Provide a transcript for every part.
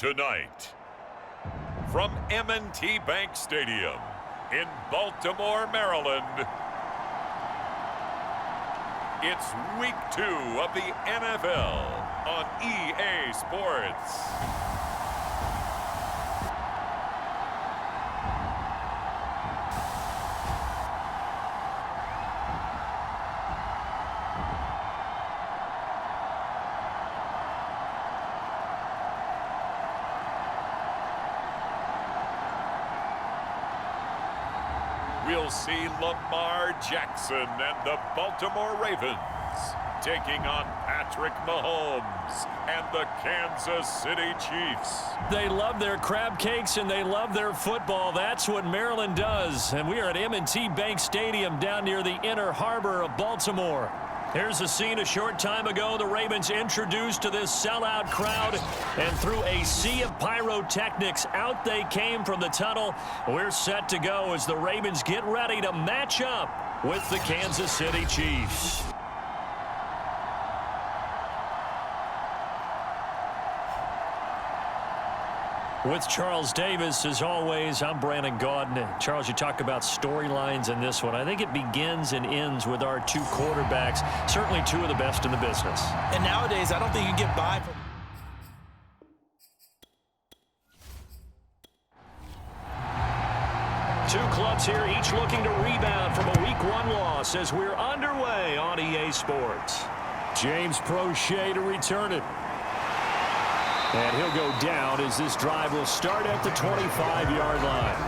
Tonight, from M&T Bank Stadium in Baltimore, Maryland, it's Week 2 of the NFL on EA Sports. We'll see Lamar Jackson and the Baltimore Ravens taking on Patrick Mahomes and the Kansas City Chiefs. They love their crab cakes and they love their football. That's what Maryland does. And we are at M&T Bank Stadium down near the inner harbor of Baltimore. Here's a scene a short time ago. The Ravens introduced to this sellout crowd, and through a sea of pyrotechnics, out they came from the tunnel. We're set to go as the Ravens get ready to match up with the Kansas City Chiefs. With Charles Davis, as always, I'm Brandon Gaudin. Charles, you talk about storylines in this one. I think it begins and ends with our two quarterbacks, certainly two of the best in the business. And nowadays, I don't think you can get by. Two clubs here, each looking to rebound from a Week 1 loss as we're underway on EA Sports. James Prochet to return it. And he'll go down as this drive will start at the 25-yard line.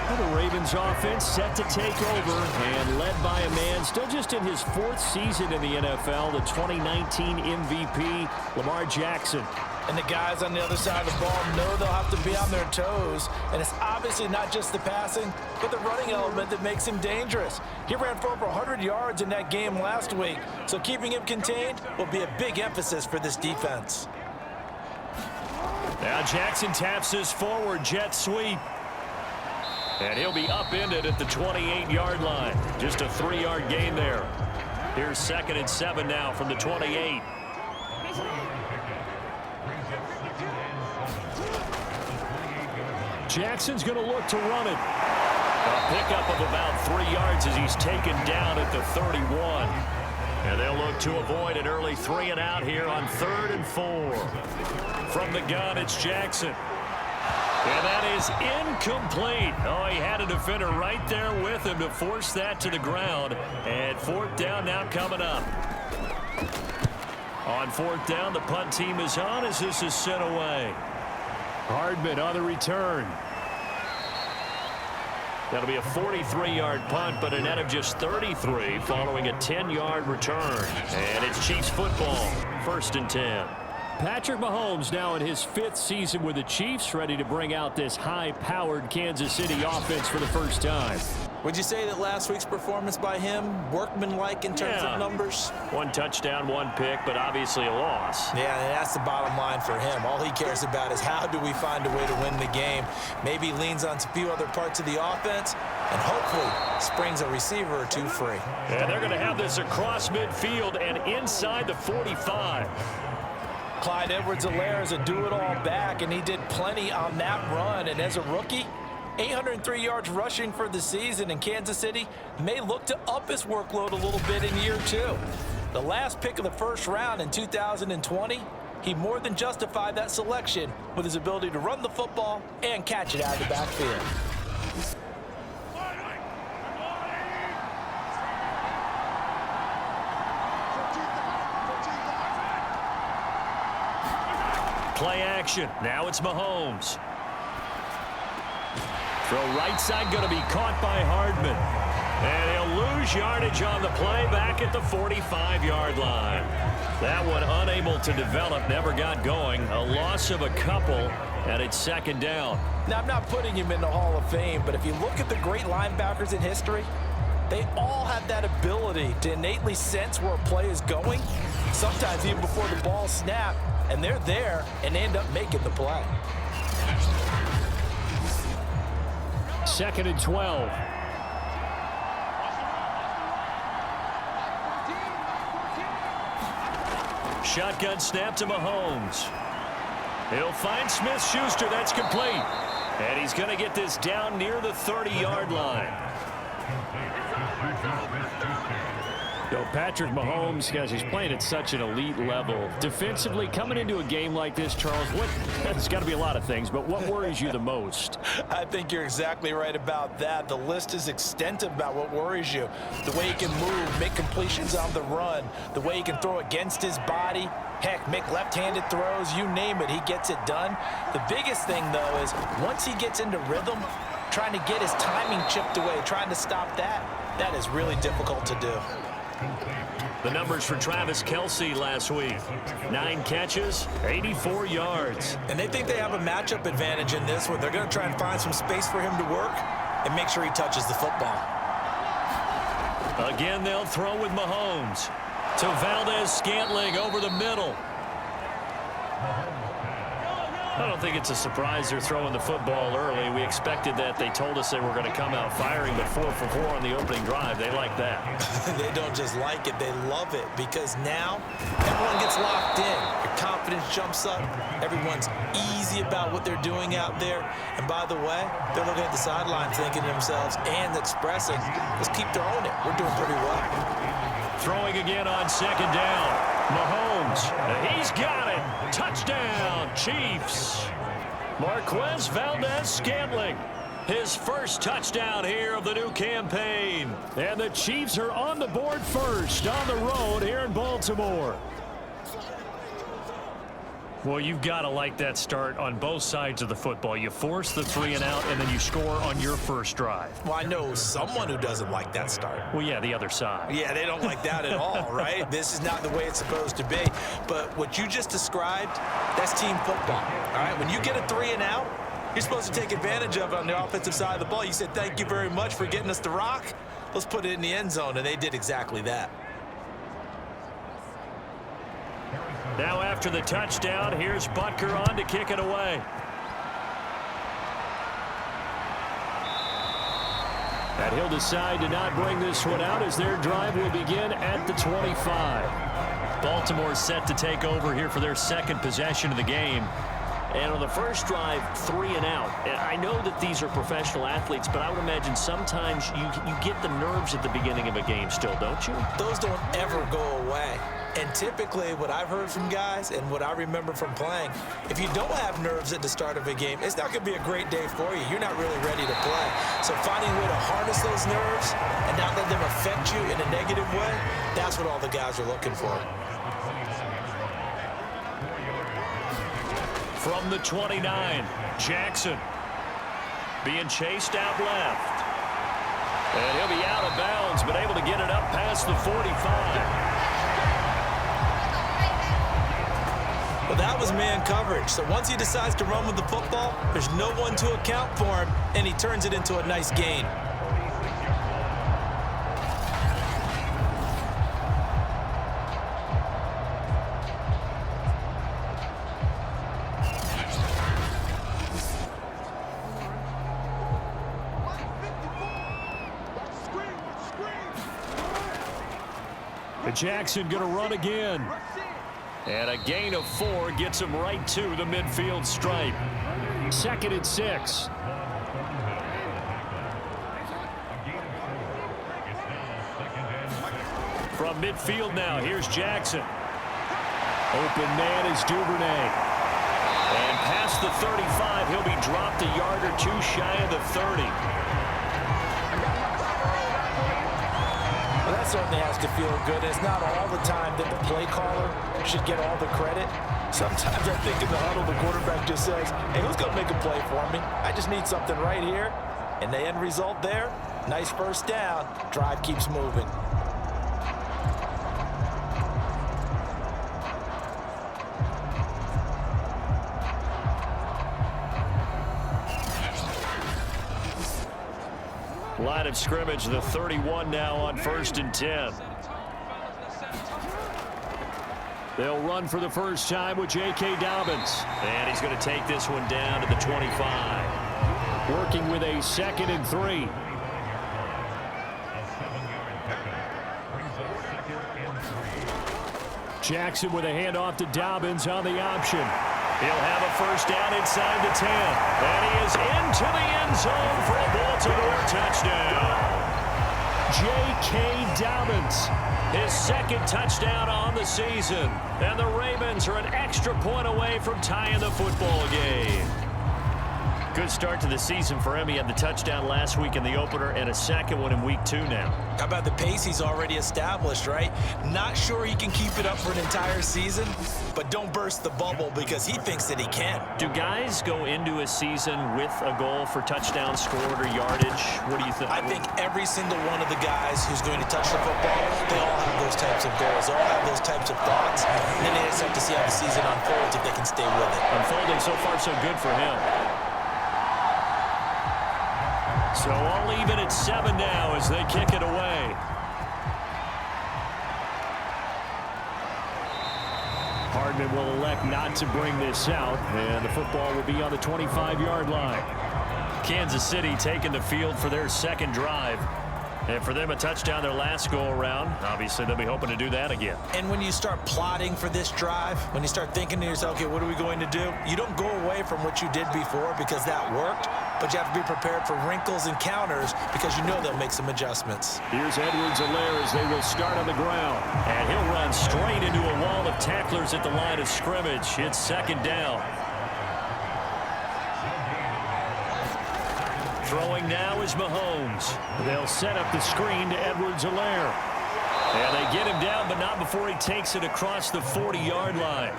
Well, the Ravens offense set to take over and led by a man still just in his fourth season in the NFL, the 2019 MVP, Lamar Jackson. And the guys on the other side of the ball know they'll have to be on their toes. And it's obviously not just the passing, but the running element that makes him dangerous. He ran for over 100 yards in that game last week, so keeping him contained will be a big emphasis for this defense. Now Jackson taps his forward jet sweep. And he'll be upended at the 28-yard line. Just a 3-yard gain there. Here's 2nd and 7 now from the 28. Jackson's going to look to run it. A pickup of about 3 yards as he's taken down at the 31. And they'll look to avoid an early 3 and out here on 3rd and 4. From the gun, it's Jackson. And that is incomplete. Oh, he had a defender right there with him to force that to the ground. And 4th down now coming up. On 4th down, the punt team is on as this is sent away. Hardman on the return. That'll be a 43-yard punt, but a net of just 33 following a 10-yard return. And it's Chiefs football, 1st and 10. Patrick Mahomes now in his 5th season with the Chiefs, ready to bring out this high-powered Kansas City offense for the first time. Would you say that last week's performance by him, workmanlike in terms of numbers? 1 touchdown, 1 pick, but obviously a loss. Yeah, and that's the bottom line for him. All he cares about is how do we find a way to win the game. Maybe leans on a few other parts of the offense, and hopefully springs a receiver or two free. And they're going to have this across midfield and inside the 45. Clyde Edwards-Helaire is a do-it-all back, and he did plenty on that run. And as a rookie, 803 yards rushing for the season, and Kansas City may look to up his workload a little bit in year 2. The last pick of the 1st round in 2020, he more than justified that selection with his ability to run the football and catch it out of the backfield. Play action. Now it's Mahomes. Throw right side going to be caught by Hardman. And he'll lose yardage on the play back at the 45-yard line. That one unable to develop, never got going. A loss of a couple, and it's 2nd down. Now, I'm not putting him in the Hall of Fame, but if you look at the great linebackers in history, they all have that ability to innately sense where a play is going, sometimes even before the ball snaps, and they're there and end up making the play. 2nd and 12. Shotgun snap to Mahomes. He'll find Smith-Schuster. That's complete. And he's going to get this down near the 30-yard line. So Patrick Mahomes, guys, he's playing at such an elite level. Defensively, coming into a game like this, Charles, there's got to be a lot of things, but what worries you the most? I think you're exactly right about that. The list is extensive about what worries you. The way he can move, make completions on the run, the way he can throw against his body, heck, make left-handed throws, you name it, he gets it done. The biggest thing, though, is once he gets into rhythm, trying to get his timing chipped away, trying to stop that, that is really difficult to do. The numbers for Travis Kelce last week. 9 catches, 84 yards. And they think they have a matchup advantage in this one. They're going to try and find some space for him to work and make sure he touches the football. Again, they'll throw with Mahomes. To Valdez-Scantling over the middle. I don't think it's a surprise they're throwing the football early. We expected that. They told us they were going to come out firing, but 4 for 4 on the opening drive. They like that. They don't just like it, they love it, because now everyone gets locked in. Your confidence jumps up. Everyone's easy about what they're doing out there. And by the way, they're looking at the sideline thinking to themselves and expressing, let's keep throwing it. We're doing pretty well. Throwing again on second down. Mahomes, he's got it. Touchdown, Chiefs. Marquez Valdez-Scantling, his first touchdown here of the new campaign. And the Chiefs are on the board first on the road here in Baltimore. Well, you've got to like that start on both sides of the football. You force the 3 and out, and then you score on your first drive. Well, I know someone who doesn't like that start. Well, yeah, the other side. Yeah, they don't like that at all, right? This is not the way it's supposed to be. But what you just described, that's team football, all right? When you get a 3 and out, you're supposed to take advantage of it on the offensive side of the ball. You said, thank you very much for getting us the rock. Let's put it in the end zone, and they did exactly that. Now after the touchdown, here's Butker on to kick it away. And he'll decide to not bring this one out as their drive will begin at the 25. Baltimore set to take over here for their second possession of the game. And on the first drive, 3 and out. And I know that these are professional athletes, but I would imagine sometimes you get the nerves at the beginning of a game still, don't you? Those don't ever go away. And typically what I've heard from guys and what I remember from playing, if you don't have nerves at the start of a game, it's not going to be a great day for you. You're not really ready to play. So finding a way to harness those nerves and not let them affect you in a negative way, that's what all the guys are looking for. From the 29, Jackson being chased out left. And he'll be out of bounds, but able to get it up past the 45. Well, that was man coverage. So once he decides to run with the football, there's no one to account for him, and he turns it into a nice gain. Jackson going to run again. And a gain of 4 gets him right to the midfield stripe. 2nd and 6. From midfield now, here's Jackson. Open man is Duvernay. And past the 35, he'll be dropped a yard or 2 shy of the 30. Well, that certainly has to feel good. It's not all the time that the play caller should get all the credit. Sometimes I think in the huddle, the quarterback just says, hey, who's going to make a play for me? I just need something right here. And the end result there, nice first down. Drive keeps moving. Line of scrimmage, the 31 now on 1st and 10. They'll run for the first time with J.K. Dobbins. And he's going to take this one down to the 25. Working with a 2nd and 3. Jackson with a handoff to Dobbins on the option. He'll have a first down inside the 10. And he is into the end zone for a Baltimore touchdown. J.K. Dobbins, his second touchdown on the season. And the Ravens are an extra point away from tying the football game. Good start to the season for him. He had the touchdown last week in the opener and a second one in week 2 now. How about the pace he's already established, right? Not sure he can keep it up for an entire season, but don't burst the bubble because he thinks that he can. Do guys go into a season with a goal for touchdown scored or yardage? What do you think? I think every single one of the guys who's going to touch the football, they all have those types of goals. They all have those types of thoughts. And then they just have to see how the season unfolds if they can stay with it. Unfolding so far so good for him. So all even at 7 now as they kick it away. Hardman will elect not to bring this out, and the football will be on the 25-yard line. Kansas City taking the field for their second drive. And for them, a touchdown their last go-around. Obviously, they'll be hoping to do that again. And when you start plotting for this drive, when you start thinking to yourself, okay, what are we going to do? You don't go away from what you did before because that worked, but you have to be prepared for wrinkles and counters because you know they'll make some adjustments. Here's Edwards-Helaire as they will start on the ground. And he'll run straight into a wall of tacklers at the line of scrimmage. It's second down. Throwing now is Mahomes. They'll set up the screen to Edwards-Helaire. And they get him down, but not before he takes it across the 40-yard line.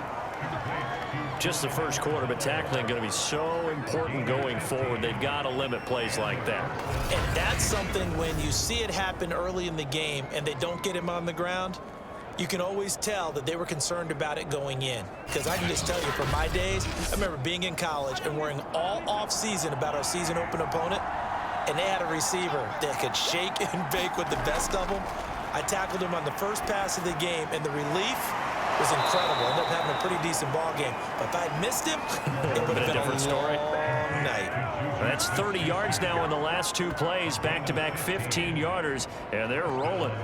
Just the first quarter, but tackling going to be so important going forward. They've got to limit plays like that. And that's something when you see it happen early in the game and they don't get him on the ground, you can always tell that they were concerned about it going in. Because I can just tell you, from my days, I remember being in college and worrying all off-season about our season-open opponent, and they had a receiver that could shake and bake with the best of them. I tackled him on the first pass of the game, and the relief was incredible. I ended up having a pretty decent ball game. But if I'd missed him, it would have been a different story. Long night. That's 30 yards now in the last 2 plays, back-to-back 15-yarders, and they're rolling.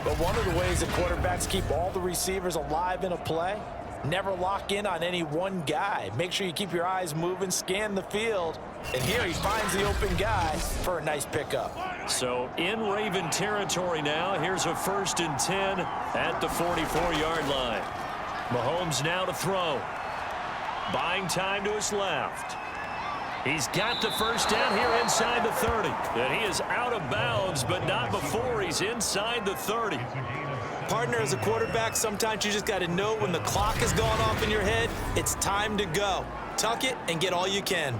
But one of the ways that quarterbacks keep all the receivers alive in a play, never lock in on any one guy. Make sure you keep your eyes moving, scan the field, and here he finds the open guy for a nice pickup. So in Raven territory now, here's a 1st and 10 at the 44-yard line. Mahomes now to throw. Buying time to his left. He's got the first down here inside the 30. And he is out of bounds, but not before he's inside the 30. Partner, as a quarterback, sometimes you just got to know when the clock has gone off in your head, it's time to go. Tuck it and get all you can.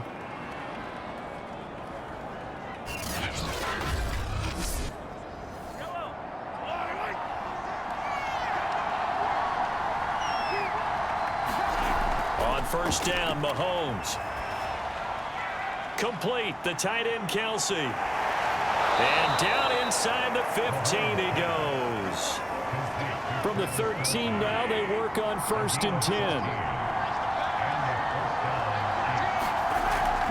On first down, Mahomes. Complete, the tight end, Kelsey. And down inside the 15 he goes. From the 13 now, they work on 1st and 10.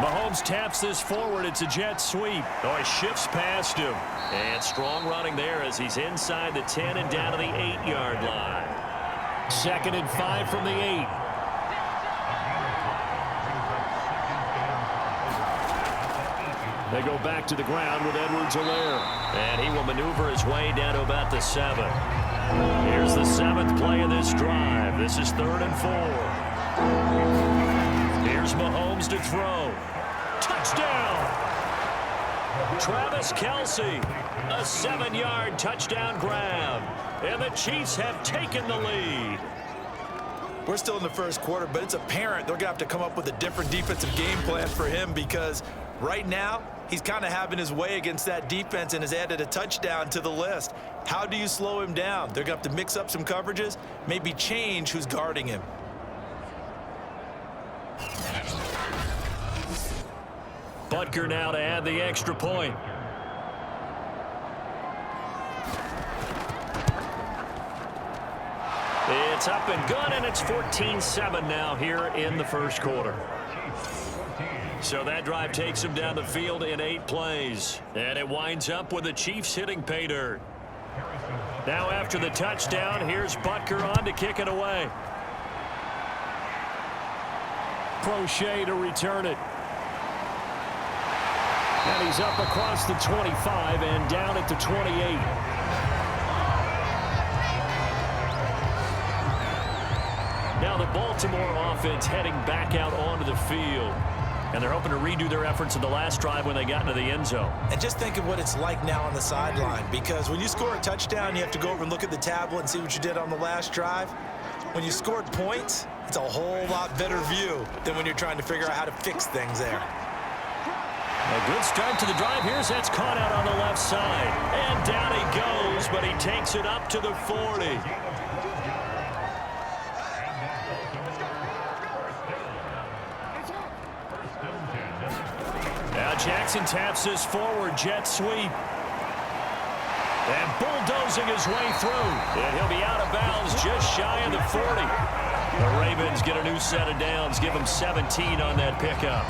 Mahomes taps this forward. It's a jet sweep. Oh, he shifts past him. And strong running there as he's inside the 10 and down to the 8-yard line. 2nd and 5 from the 8. They go back to the ground with Edwards-Helaire. And he will maneuver his way down to about the 7. Here's the 7th play of this drive. This is 3rd and 4. Here's Mahomes to throw. Touchdown! Travis Kelce, a 7-yard touchdown grab. And the Chiefs have taken the lead. We're still in the first quarter, but it's apparent they're going to have to come up with a different defensive game plan for him because right now, he's kind of having his way against that defense and has added a touchdown to the list. How do you slow him down? They're going to have to mix up some coverages, maybe change who's guarding him. Butker now to add the extra point. It's up and good, and it's 14-7 now here in the first quarter. So that drive takes him down the field in 8 plays. And it winds up with the Chiefs hitting pay dirt. Now after the touchdown, here's Butker on to kick it away. Prochet to return it. And he's up across the 25 and down at the 28. Now the Baltimore offense heading back out onto the field. And they're hoping to redo their efforts in the last drive when they got into the end zone. And just think of what it's like now on the sideline, because when you score a touchdown, you have to go over and look at the tablet and see what you did on the last drive. When you scored points, it's a whole lot better view than when you're trying to figure out how to fix things there. A good start to the drive. Here's that's caught out on the left side. And down he goes, but he takes it up to the 40. Now Jackson taps this forward jet sweep. And bulldozing his way through. And he'll be out of bounds just shy of the 40. The Ravens get a new set of downs. Give them 17 on that pickup.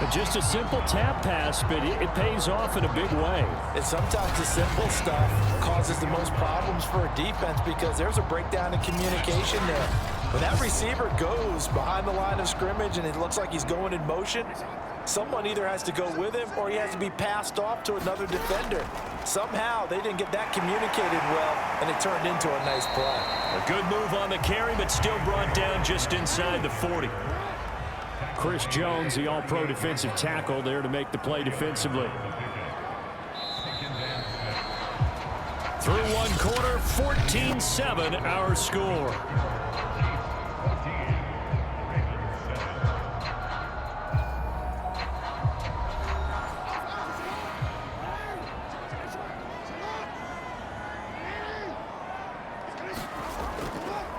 But just a simple tap pass, but it pays off in a big way. And sometimes the simple stuff causes the most problems for a defense because there's a breakdown in communication there. When that receiver goes behind the line of scrimmage and it looks like he's going in motion, someone either has to go with him or he has to be passed off to another defender. Somehow they didn't get that communicated well, and it turned into a nice play. A good move on the carry, but still brought down just inside the 40. Chris Jones, the all-pro defensive tackle, there to make the play defensively. Through one quarter, 14-7 our score.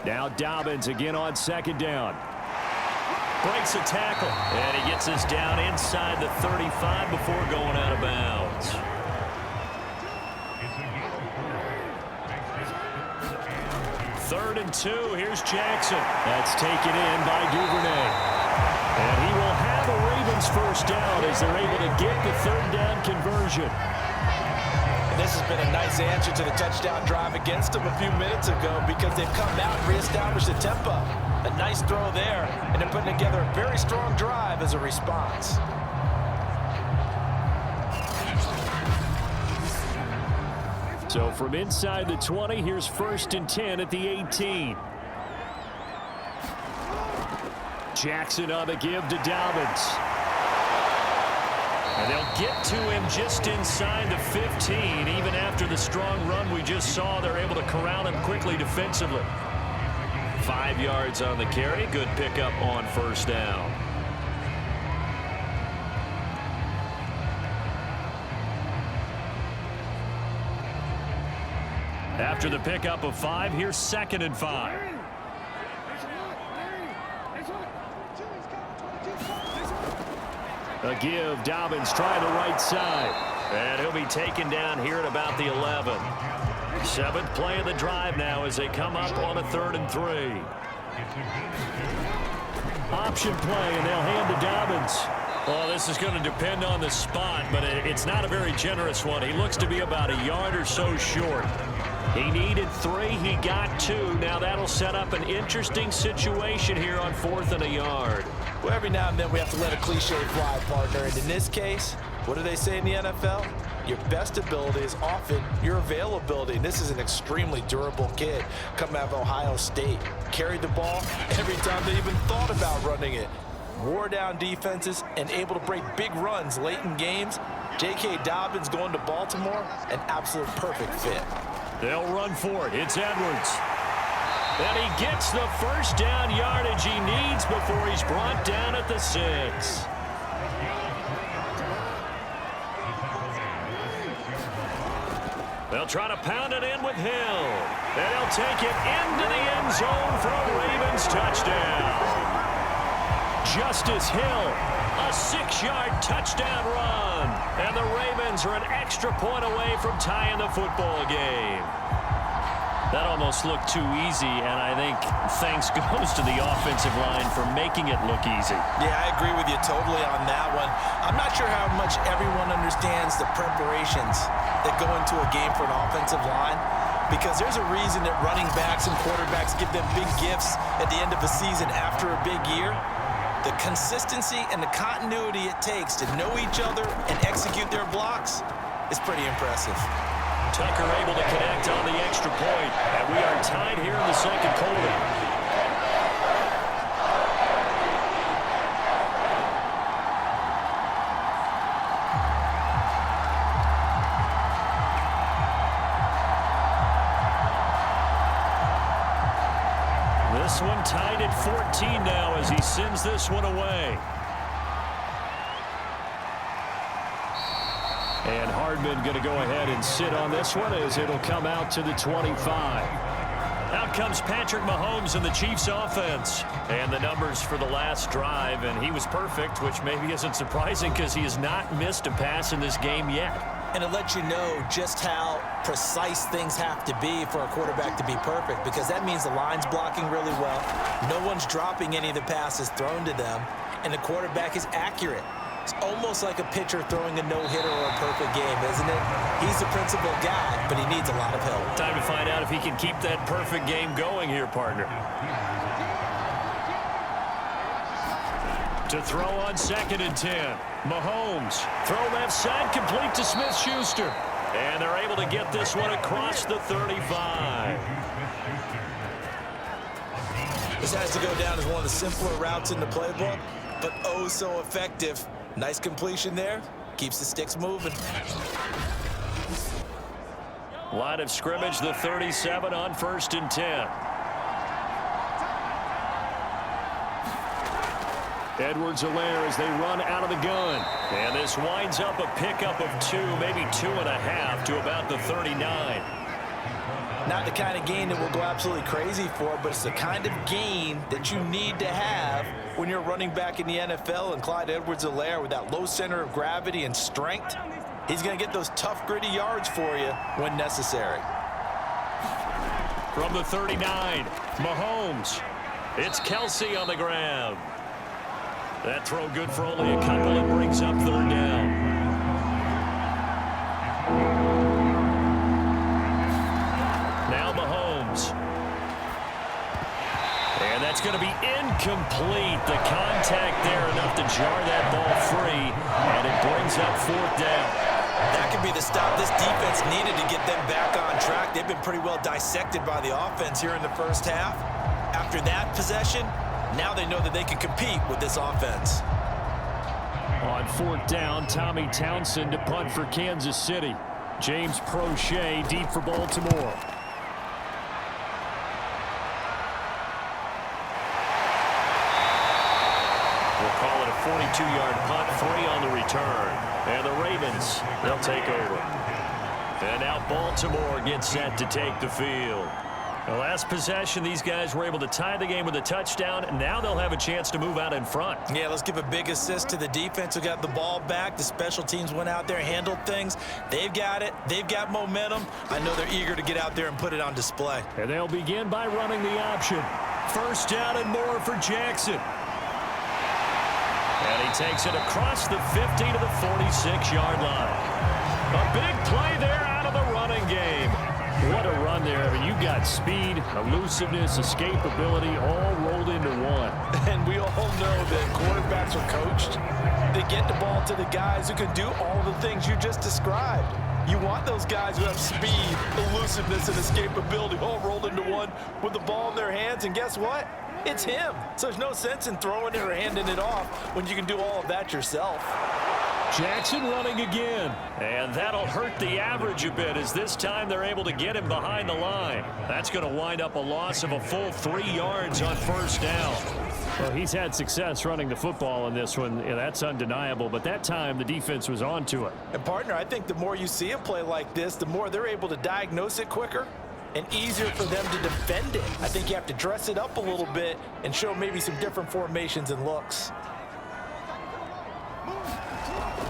Now Dobbins again on second down. Breaks a tackle, and he gets us down inside the 35 before going out of bounds. Third and 2, here's Jackson. That's taken in by Duvernay. And he will have a Ravens first down as they're able to get the third down conversion. And this has been a nice answer to the touchdown drive against them a few minutes ago because they've come out and reestablished the tempo. A nice throw there, and they're putting together a very strong drive as a response. So from inside the 20, here's 1st and 10 at the 18. Jackson on the give to Dobbins. And they'll get to him just inside the 15. Even after the strong run we just saw, they're able to corral him quickly defensively. 5 yards on the carry. Good pickup on first down. After the pickup of 5, here's 2nd and 5. A give. Dobbins trying the right side. And he'll be taken down here at about the 11. 7th play of the drive now as they come up on a 3rd and 3. Option play, and they'll hand to Dobbins. Well, this is going to depend on the spot, but it's not a very generous one. He looks to be about a yard or so short. He needed 3. He got 2. Now that'll set up an interesting situation here on 4th and a yard. Well, every now and then we have to let a cliche fly, partner. And in this case, what do they say in the NFL? Your best ability is often your availability. And this is an extremely durable kid coming out of Ohio State. Carried the ball every time they even thought about running it. Wore down defenses and able to break big runs late in games. J.K. Dobbins going to Baltimore, an absolute perfect fit. They'll run for it. It's Edwards. And he gets the first down yardage he needs before he's brought down at the 6. They'll try to pound it in with Hill. And he'll take it into the end zone for a Ravens touchdown. Justice Hill, a 6-yard touchdown run. And the Ravens are an extra point away from tying the football game. That almost looked too easy, and I think thanks goes to the offensive line for making it look easy. Yeah, I agree with you totally on that one. I'm not sure how much everyone understands the preparations that go into a game for an offensive line, because there's a reason that running backs and quarterbacks give them big gifts at the end of a season after a big year. The consistency and the continuity it takes to know each other and execute their blocks is pretty impressive. Tucker able to connect on the extra point, and we are tied here in the second quarter. This one tied at 14 now as he sends this one away. And Hardman going to go ahead and sit on this one as it'll come out to the 25. Out comes Patrick Mahomes in the Chiefs offense. And the numbers for the last drive, and he was perfect, which maybe isn't surprising because he has not missed a pass in this game yet. And it lets you know just how precise things have to be for a quarterback to be perfect, because that means the line's blocking really well. No one's dropping any of the passes thrown to them, and the quarterback is accurate. It's almost like a pitcher throwing a no-hitter or a perfect game, isn't it? He's the principal guy, but he needs a lot of help. Time to find out if he can keep that perfect game going here, partner. To throw on 2nd and 10. Mahomes, throw left side, complete to Smith-Schuster. And they're able to get this one across the 35. This has to go down as one of the simpler routes in the playbook, but oh so effective. Nice completion there. Keeps the sticks moving. Line of scrimmage, the 37 on 1st and 10. Edwards-Helaire as they run out of the gun. And this winds up a pickup of 2, maybe 2.5 to about the 39. Not the kind of gain that we'll go absolutely crazy for, but it's the kind of gain that you need to have when you're running back in the NFL. And Clyde Edwards-Helaire, with that low center of gravity and strength, he's going to get those tough, gritty yards for you when necessary. From the 39, Mahomes. It's Kelsey on the ground. That throw good for only a couple and brings up 3rd down. Now Mahomes. And that's going to be incomplete. The contact there enough to jar that ball free, and it brings up 4th down. That could be the stop this defense needed to get them back on track. They've been pretty well dissected by the offense here in the first half. After that possession, now they know that they can compete with this offense. On 4th down, Tommy Townsend to punt for Kansas City. James Prochet deep for Baltimore. We'll call it a 42-yard punt, 3 on the return. And the Ravens, they'll take over. And now Baltimore gets set to take the field. The last possession, these guys were able to tie the game with a touchdown, and now they'll have a chance to move out in front. Yeah, let's give a big assist to the defense who got the ball back. The special teams went out there, handled things. They've got it. They've got momentum. I know they're eager to get out there and put it on display. And they'll begin by running the option. 1st down and more for Jackson. And he takes it across the 50 to the 46-yard line. A big play there out of the running game. What a run there. I mean, you got speed, elusiveness, escapability all rolled into one. And we all know that quarterbacks are coached. They get the ball to the guys who can do all the things you just described. You want those guys who have speed, elusiveness, and escapability all rolled into one with the ball in their hands. And guess what? It's him. So there's no sense in throwing it or handing it off when you can do all of that yourself. Jackson running again. And that'll hurt the average a bit as this time they're able to get him behind the line. That's going to wind up a loss of a full 3 yards on 1st down. Well, he's had success running the football in this one. Yeah, that's undeniable. But that time, the defense was on to it. And, partner, I think the more you see him play like this, the more they're able to diagnose it quicker and easier for them to defend it. I think you have to dress it up a little bit and show maybe some different formations and looks.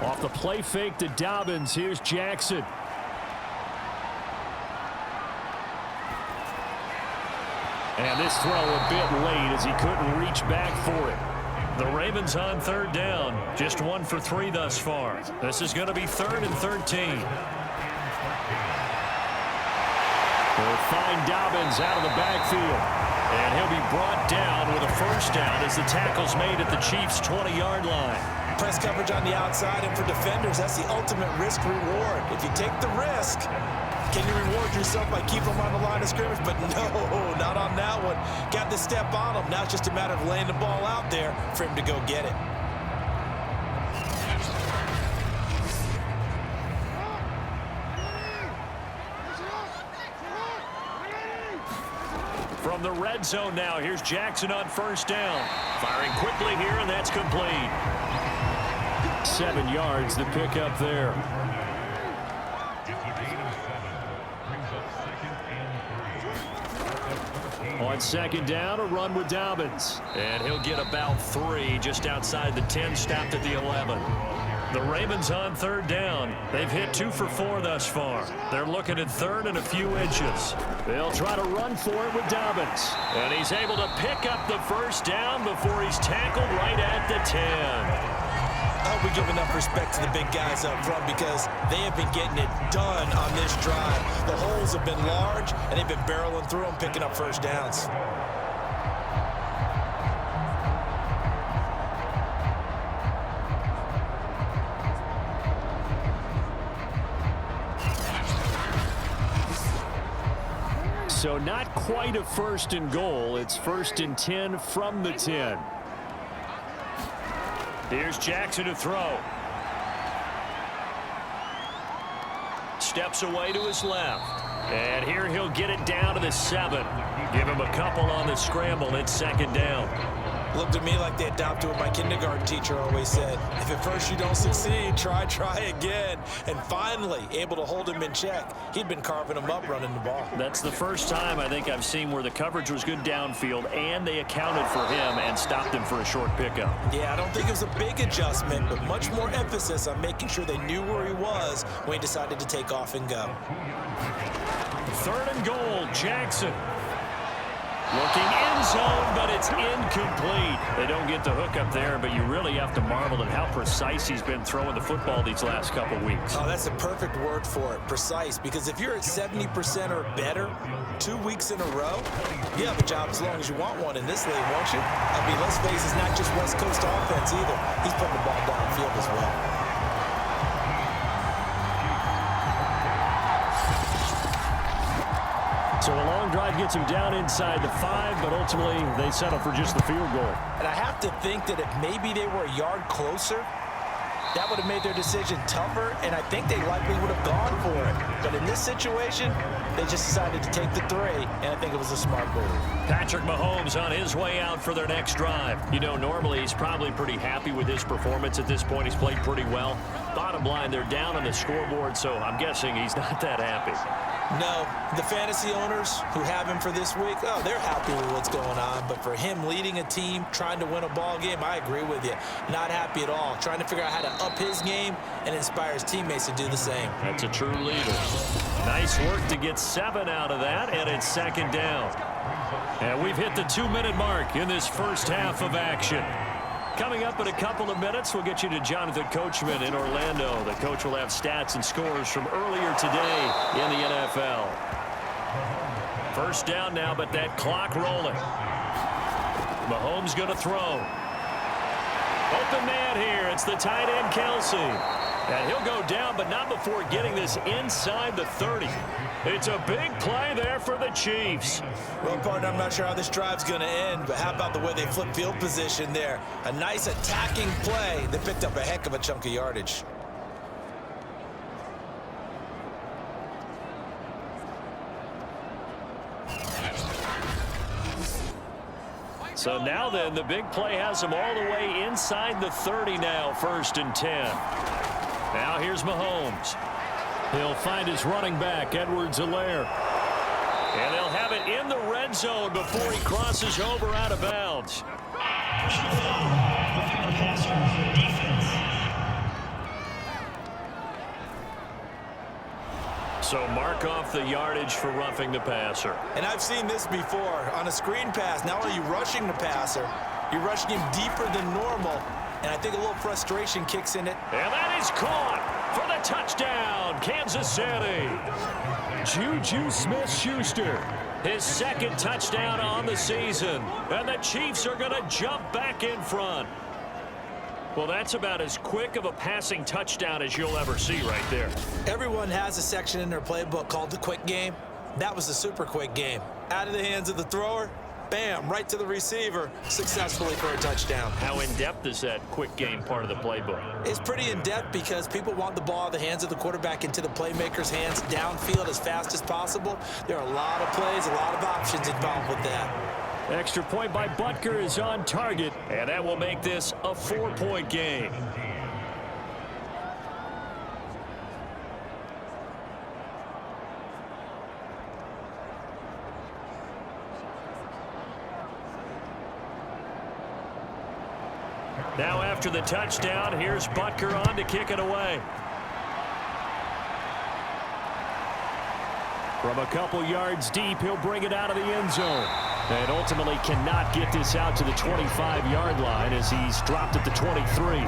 Off the play fake to Dobbins, here's Jackson. And this throw a bit late as he couldn't reach back for it. The Ravens on 3rd down, just 1 for 3 thus far. This is going to be 3rd and 13. They'll find Dobbins out of the backfield. And he'll be brought down with a first down as the tackle's made at the Chiefs' 20-yard line. Press coverage on the outside, and for defenders, that's the ultimate risk-reward. If you take the risk, can you reward yourself by keeping them on the line of scrimmage? But no, not on that one. Got the step on him. Now it's just a matter of laying the ball out there for him to go get it. From the red zone now, here's Jackson on first down. Firing quickly here, and that's complete. 7 yards, the pickup there. On second down, a run with Dobbins. And he'll get about 3 just outside the 10, stopped at the 11. The Ravens on third down. They've hit 2 for 4 thus far. They're looking at third and a few inches. They'll try to run for it with Dobbins. And he's able to pick up the first down before he's tackled right at the 10. I hope we give enough respect to the big guys up front because they have been getting it done on this drive. The holes have been large, and they've been barreling through them, picking up first downs. So not quite a first and goal. It's first and 10 from the 10. Here's Jackson to throw. Steps away to his left. And here he'll get it down to the 7. Give him a couple on the scramble. It's second down. Looked to me like they adopted what my kindergarten teacher always said. If at first you don't succeed, try again. And finally, able to hold him in check. He'd been carving him up running the ball. That's the first time I think I've seen where the coverage was good downfield and they accounted for him and stopped him for a short pickup. Yeah, I don't think it was a big adjustment, but much more emphasis on making sure they knew where he was when he decided to take off and go. Third and goal, Jackson. Looking end zone, but it's incomplete. They don't get the hook up there, but you really have to marvel at how precise he's been throwing the football these last couple weeks. Oh, that's a perfect word for it, precise, because if you're at 70% or better 2 weeks in a row, you have a job as long as you want one in this league, won't you? I mean, let's face it, it's not just West Coast offense either. He's putting the ball downfield as well. So a long drive gets him down inside the 5, but ultimately they settle for just the field goal. And I have to think that if maybe they were a yard closer, that would have made their decision tougher, and I think they likely would have gone for it. But in this situation, they just decided to take the 3, and I think it was a smart move. Patrick Mahomes on his way out for their next drive. You know, normally he's probably pretty happy with his performance at this point. He's played pretty well. Bottom line, they're down on the scoreboard, so I'm guessing he's not that happy. No, the fantasy owners who have him for this week, oh, they're happy with what's going on. But for him leading a team, trying to win a ball game, I agree with you. Not happy at all. Trying to figure out how to up his game and inspire his teammates to do the same. That's a true leader. Nice work to get 7 out of that, and it's second down. And we've hit the 2-minute mark in this first half of action. Coming up in a couple of minutes, we'll get you to Jonathan Coachman in Orlando. The coach will have stats and scores from earlier today in the NFL. First down now, but that clock rolling. Mahomes going to throw. Open man here. It's the tight end, Kelsey. And he'll go down, but not before getting this inside the 30. It's a big play there for the Chiefs. Well, partner, I'm not sure how this drive's going to end, but how about the way they flip field position there? A nice attacking play that picked up a heck of a chunk of yardage. So now then, the big play has him all the way inside the 30 now, first and 10. Now here's Mahomes. He'll find his running back, Edwards-Helaire. And they'll have it in the red zone before he crosses over out of bounds. So mark off the yardage for roughing the passer. And I've seen this before. On a screen pass, not only are you rushing the passer, you're rushing him deeper than normal. And I think a little frustration kicks in it. And that is caught. for the touchdown, Kansas City. Juju Smith-Schuster, his second touchdown on the season. And the Chiefs are going to jump back in front. Well, that's about as quick of a passing touchdown as you'll ever see right there. Everyone has a section in their playbook called the quick game. That was the super quick game. Out of the hands of the thrower, bam, right to the receiver, successfully for a touchdown. How in-depth is that quick game part of the playbook? It's pretty in-depth because people want the ball out of the hands of the quarterback into the playmaker's hands downfield as fast as possible. There are a lot of plays, a lot of options involved with that. Extra point by Butker is on target, and that will make this a 4-point game. Now after the touchdown, here's Butker on to kick it away. From a couple yards deep, he'll bring it out of the end zone. And ultimately cannot get this out to the 25-yard line as he's dropped at the 23.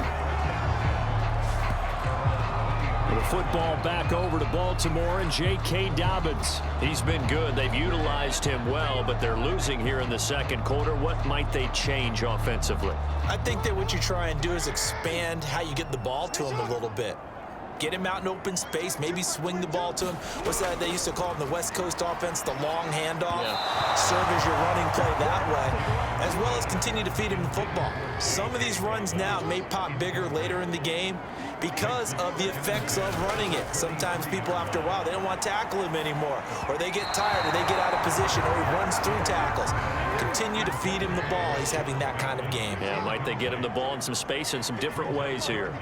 The football back over to Baltimore and J.K. Dobbins. He's been good. They've utilized him well, but they're losing here in the second quarter. What might they change offensively? I think that what you try and do is expand how you get the ball to him a little bit. Get him out in open space, maybe swing the ball to him. What's that they used to call in the West Coast offense, the long handoff? Yeah. Serve as your running play that way, as well as continue to feed him the football. Some of these runs now may pop bigger later in the game because of the effects of running it. Sometimes people, after a while, they don't want to tackle him anymore, or they get tired, or they get out of position, or he runs through tackles. Continue to feed him the ball. He's having that kind of game. Yeah, might they get him the ball in some space in some different ways here.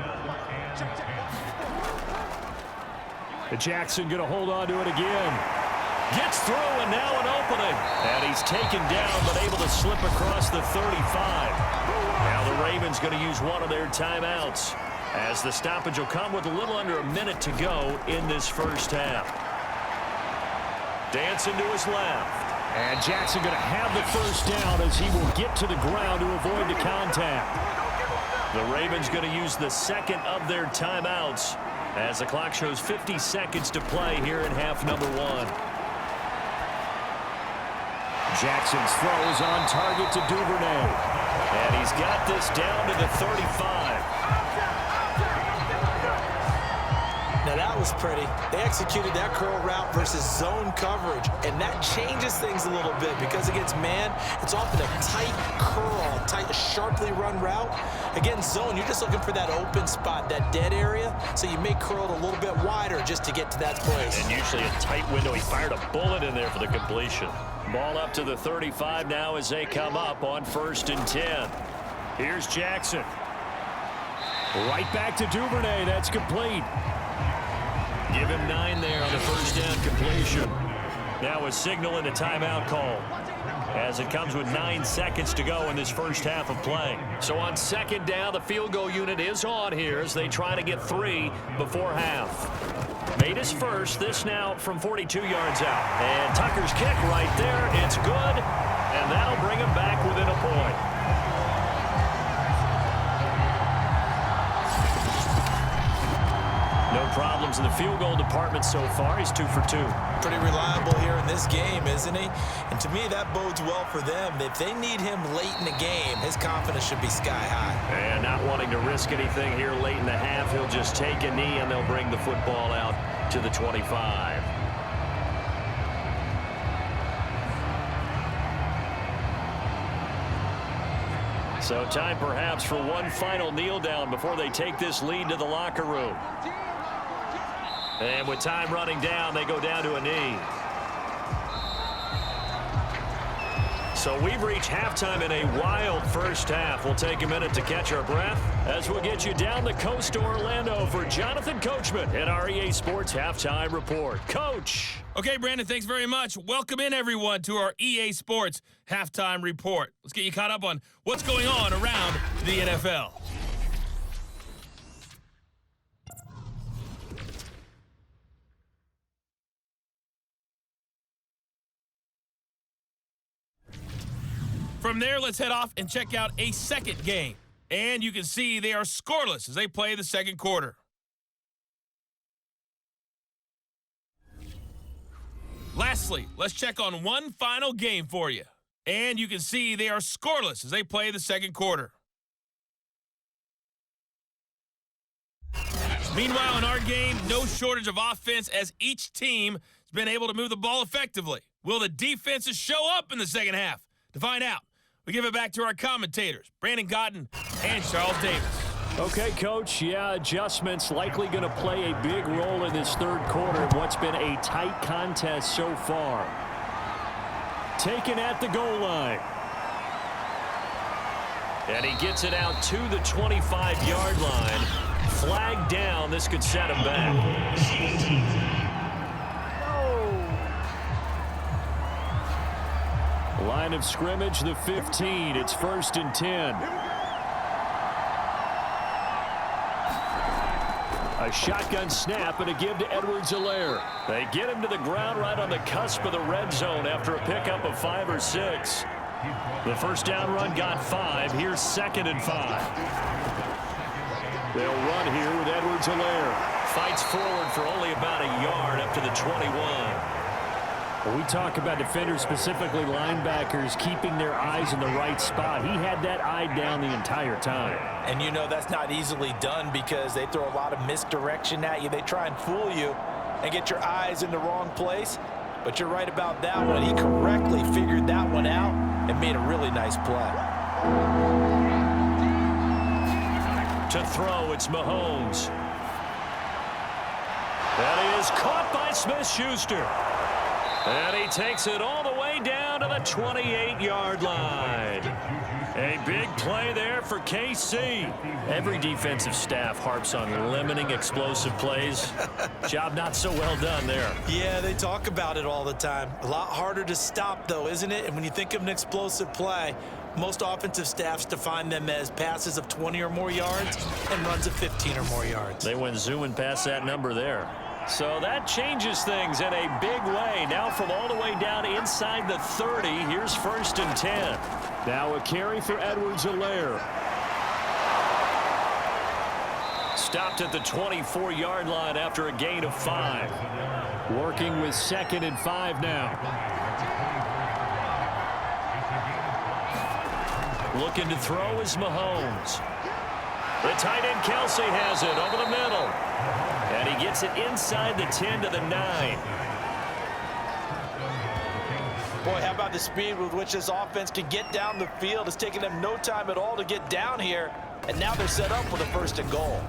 Jackson going to hold on to it again. Gets through, and now an opening. And he's taken down, but able to slip across the 35. Now the Ravens going to use one of their timeouts, as the stoppage will come with a little under a minute to go in this first half. Dancing to his left. And Jackson going to have the first down as he will get to the ground to avoid the contact. The Ravens going to use the second of their timeouts as the clock shows 50 seconds to play here in half number one. Jackson's throw is on target to Duvernay. And he's got this down to the 35. Now that was pretty. They executed that curl route versus zone coverage, and that changes things a little bit because against man, it's often a tight curl, tight, sharply run route. Against zone, you're just looking for that open spot, that dead area, so you may curl it a little bit wider just to get to that place. And usually a tight window. He fired a bullet in there for the completion. Ball up to the 35 now as they come up on 1st and 10. Here's Jackson. Right back to Duvernay. That's complete. Give him 9 there on the first down completion. Now a signal and a timeout call, as it comes with 9 seconds to go in this first half of play. So on second down, the field goal unit is on here as they try to get 3 before half. Made his first, this now from 42 yards out. And Tucker's kick right there, it's good, and that'll bring him back within a point. No problems in the field goal department so far. He's 2 for 2. Pretty reliable here in this game, isn't he? And to me, that bodes well for them. If they need him late in the game, his confidence should be sky high. And not wanting to risk anything here late in the half, he'll just take a knee and they'll bring the football out to the 25. So time perhaps for one final kneel down before they take this lead to the locker room. And with time running down, they go down to a knee. So we've reached halftime in a wild first half. We'll take a minute to catch our breath as we'll get you down the coast to Orlando for Jonathan Coachman at our EA Sports Halftime Report. Coach. Okay, Brandon, thanks very much. Welcome in, everyone, to our EA Sports Halftime Report. Let's get you caught up on what's going on around the NFL. From there, let's head off and check out a second game. And you can see they are scoreless as they play the second quarter. Lastly, let's check on one final game for you. And you can see they are scoreless as they play the second quarter. Meanwhile, in our game, no shortage of offense as each team has been able to move the ball effectively. Will the defenses show up in the second half? To find out, we give it back to our commentators, Brandon Cotton and Charles Davis. Okay, Coach, yeah, adjustments likely going to play a big role in this third quarter in what's been a tight contest so far. Taken at the goal line. And he gets it out to the 25-yard line. Flag down. This could set him back. Line of scrimmage, the 15. It's 1st and 10. A shotgun snap and a give to Edwards-Helaire. They get him to the ground right on the cusp of the red zone after a pickup of 5 or 6. The first down run got 5. Here's 2nd and 5. They'll run here with Edwards-Helaire. Fights forward for only about a yard up to the 21. When we talk about defenders, specifically linebackers, keeping their eyes in the right spot, he had that eye down the entire time. And you know that's not easily done because they throw a lot of misdirection at you. They try and fool you and get your eyes in the wrong place. But you're right about that one. He correctly figured that one out and made a really nice play. To throw, it's Mahomes. That is caught by Smith-Schuster. And he takes it all the way down to the 28-yard line. A big play there for KC. Every defensive staff harps on limiting explosive plays. Job not so well done there. Yeah, they talk about it all the time. A lot harder to stop, though, isn't it? And when you think of an explosive play, most offensive staffs define them as passes of 20 or more yards and runs of 15 or more yards. They went zooming past that number there. So that changes things in a big way. Now from all the way down inside the 30, here's 1st and 10. Now a carry for Edwards-Helaire. Stopped at the 24-yard line after a gain of 5. Working with 2nd and 5 now. Looking to throw is Mahomes. The tight end Kelsey has it over the middle. And he gets it inside the 10 to the 9. Boy, how about the speed with which this offense can get down the field? It's taken them no time at all to get down here. And now they're set up with a 1st and goal.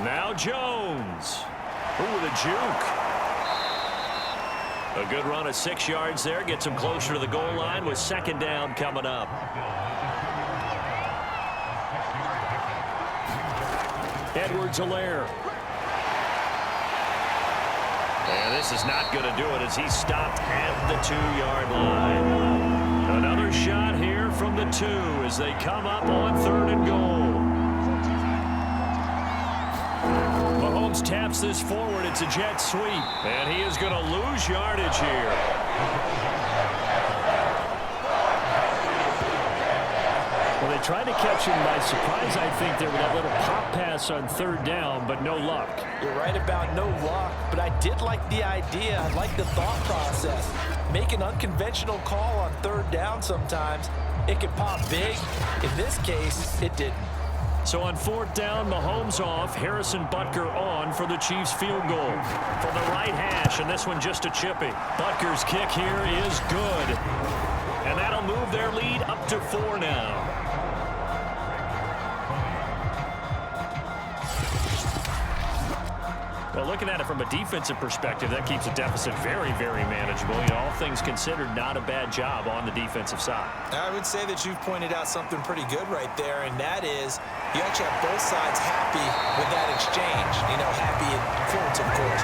Now Jones. Ooh, the juke. A good run of 6 yards there. Gets him closer to the goal line with 2nd down coming up. Edwards-Helaire. And this is not going to do it as he's stopped at the 2-yard line. Another shot here from the 2 as they come up on 3rd and goal. Mahomes taps this forward. It's a jet sweep. And he is going to lose yardage here. Well, they tried to catch him by surprise, I think, there with that little pop pass on 3rd down, but no luck. You're right about no luck, but I did like the idea. I like the thought process. Make an unconventional call on 3rd down sometimes. It can pop big. In this case, it didn't. So on 4th down, Mahomes off, Harrison Butker on for the Chiefs field goal. From the right hash, and this one just a chippy. Butker's kick here is good. And that'll move their lead up to 4 now. Well, looking at it from a defensive perspective, that keeps the deficit very, very manageable. You know, all things considered, not a bad job on the defensive side. I would say that you've pointed out something pretty good right there, and that is you actually have both sides happy with that exchange. You know, happy in quotes, of course.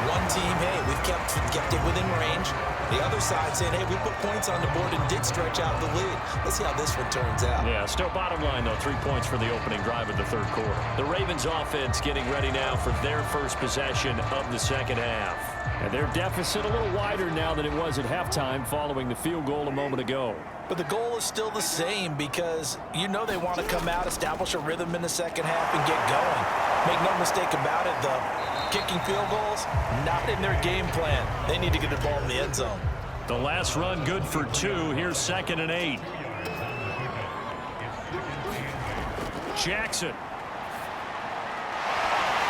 One team, hey, we've kept it within range. The other side saying, hey, we put points on the board and did stretch out the lead. Let's see how this one turns out. Yeah, still bottom line, though, 3 points for the opening drive of the 3rd quarter. The Ravens offense getting ready now for their first possession possession of the second half. And their deficit a little wider now than it was at halftime following the field goal a moment ago. But the goal is still the same because you know they want to come out, establish a rhythm in the second half, and get going. Make no mistake about it, though. Kicking field goals, not in their game plan. They need to get the ball in the end zone. The last run good for 2. Here's 2nd and 8. Jackson.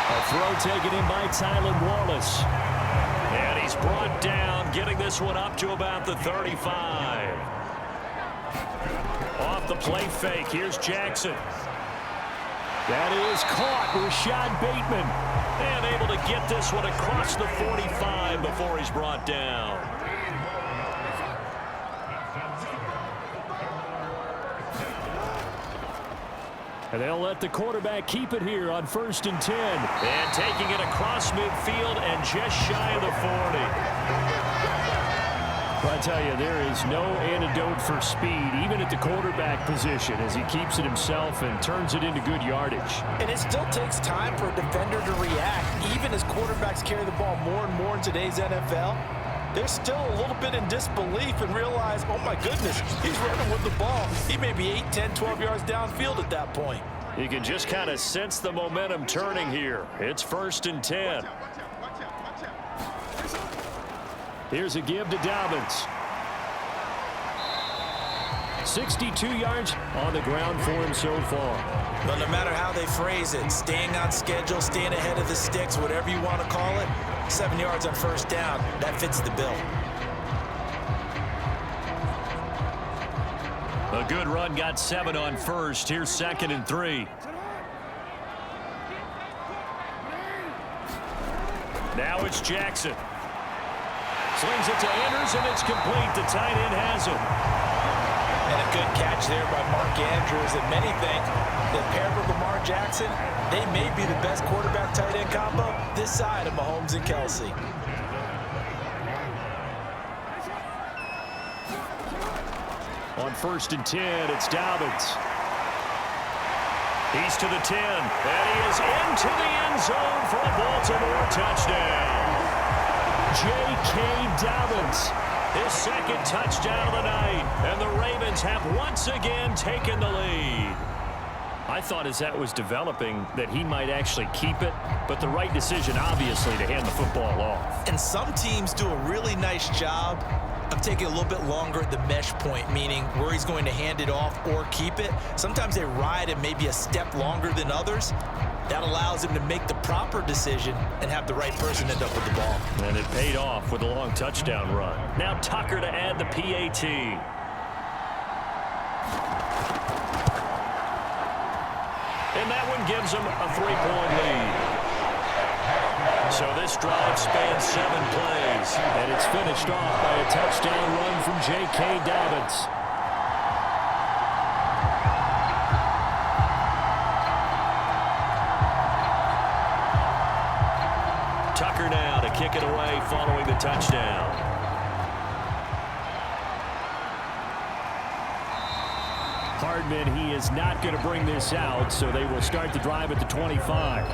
A throw taken in by Tylan Wallace. And he's brought down, getting this one up to about the 35. Off the play fake, here's Jackson. That is caught. Rashad Bateman. And able to get this one across the 45 before he's brought down. And they'll let the quarterback keep it here on 1st and 10. And taking it across midfield and just shy of the 40. But I tell you, there is no antidote for speed, even at the quarterback position, as he keeps it himself and turns it into good yardage. And it still takes time for a defender to react. Even as quarterbacks carry the ball more and more in today's NFL, they're still a little bit in disbelief and realize, oh my goodness, he's running with the ball. He may be 8, 10, 12 yards downfield at that point. You can just kind of sense the momentum turning here. It's 1st and 10. Here's a give to Dobbins. 62 yards on the ground for him so far. But no matter how they phrase it, staying on schedule, staying ahead of the sticks, whatever you want to call it, 7 yards on 1st down, that fits the bill. A good run got 7 on 1st. Here's 2nd and 3. Now it's Jackson. Slings it to Andrews, and it's complete. The tight end has it. And a good catch there by Mark Andrews. And many think that paired with Lamar Jackson, they may be the best quarterback-tight end combo this side of Mahomes and Kelsey. On 1st and 10, it's Dobbins. He's to the 10, and he is into the end zone for a Baltimore touchdown. J.K. Dobbins. His 2nd touchdown of the night, and the Ravens have once again taken the lead. I thought as that was developing that he might actually keep it, but the right decision, obviously, to hand the football off. And some teams do a really nice job of taking a little bit longer at the mesh point, meaning where he's going to hand it off or keep it. Sometimes they ride it maybe a step longer than others. That allows him to make the proper decision and have the right person end up with the ball. And it paid off with a long touchdown run. Now Tucker to add the PAT. And that one gives him a 3-point lead. So this drive spans 7 plays. And it's finished off by a touchdown run from J.K. Dobbins. Tucker now to kick it away following the touchdown. Hardman, he is not going to bring this out, so they will start the drive at the 25.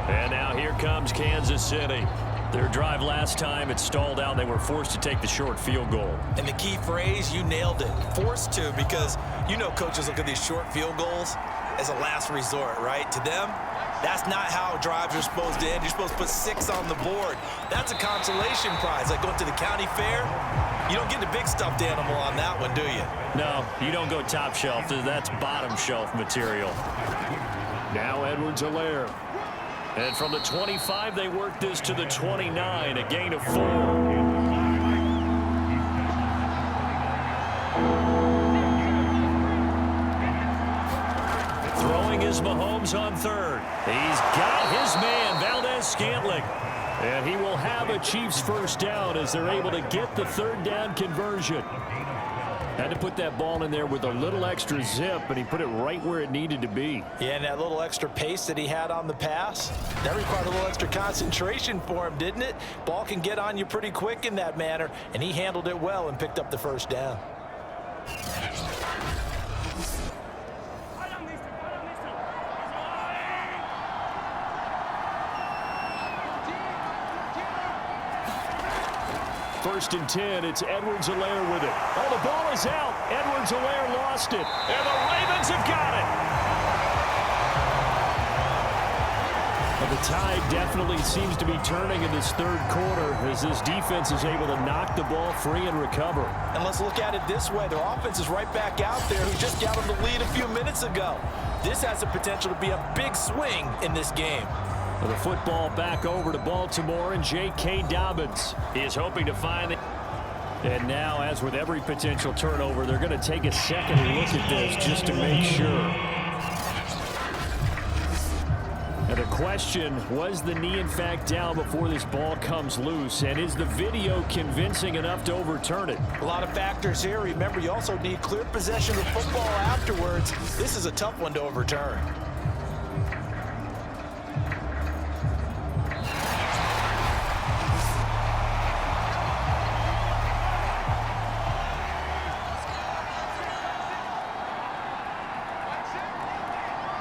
And now here comes Kansas City. Their drive last time, it stalled out. They were forced to take the short field goal. And the key phrase, you nailed it. Forced to, because you know coaches look at these short field goals as a last resort, right? To them, that's not how drives are supposed to end. You're supposed to put 6 on the board. That's a consolation prize. Like going to the county fair, you don't get the big stuffed animal on that one, do you? No, you don't go top shelf. That's bottom shelf material. Now Edwards-Helaire. And from the 25, they work this to the 29, a gain of 4. Throwing is Mahomes on 3rd. He's got his man, Valdez-Scantling. And he will have a Chiefs first down as they're able to get the 3rd down conversion. Had to put that ball in there with a little extra zip, and he put it right where it needed to be. Yeah, and that little extra pace that he had on the pass, that required a little extra concentration for him, didn't it? Ball can get on you pretty quick in that manner, and he handled it well and picked up the first down. first and 10. It's Edwards-Helaire with it. Oh, the ball is out. Edwards-Helaire lost it. And the Ravens have got it. Well, the tide definitely seems to be turning in this third quarter as this defense is able to knock the ball free and recover. And let's look at it this way. Their offense is right back out there who just got them the lead a few minutes ago. This has the potential to be a big swing in this game. The football back over to Baltimore, and J.K. Dobbins is hoping to find it. And now, as with every potential turnover, they're going to take a second look at this just to make sure. And the question, was the knee in fact down before this ball comes loose? And is the video convincing enough to overturn it? A lot of factors here. Remember, you also need clear possession of football afterwards. This is a tough one to overturn.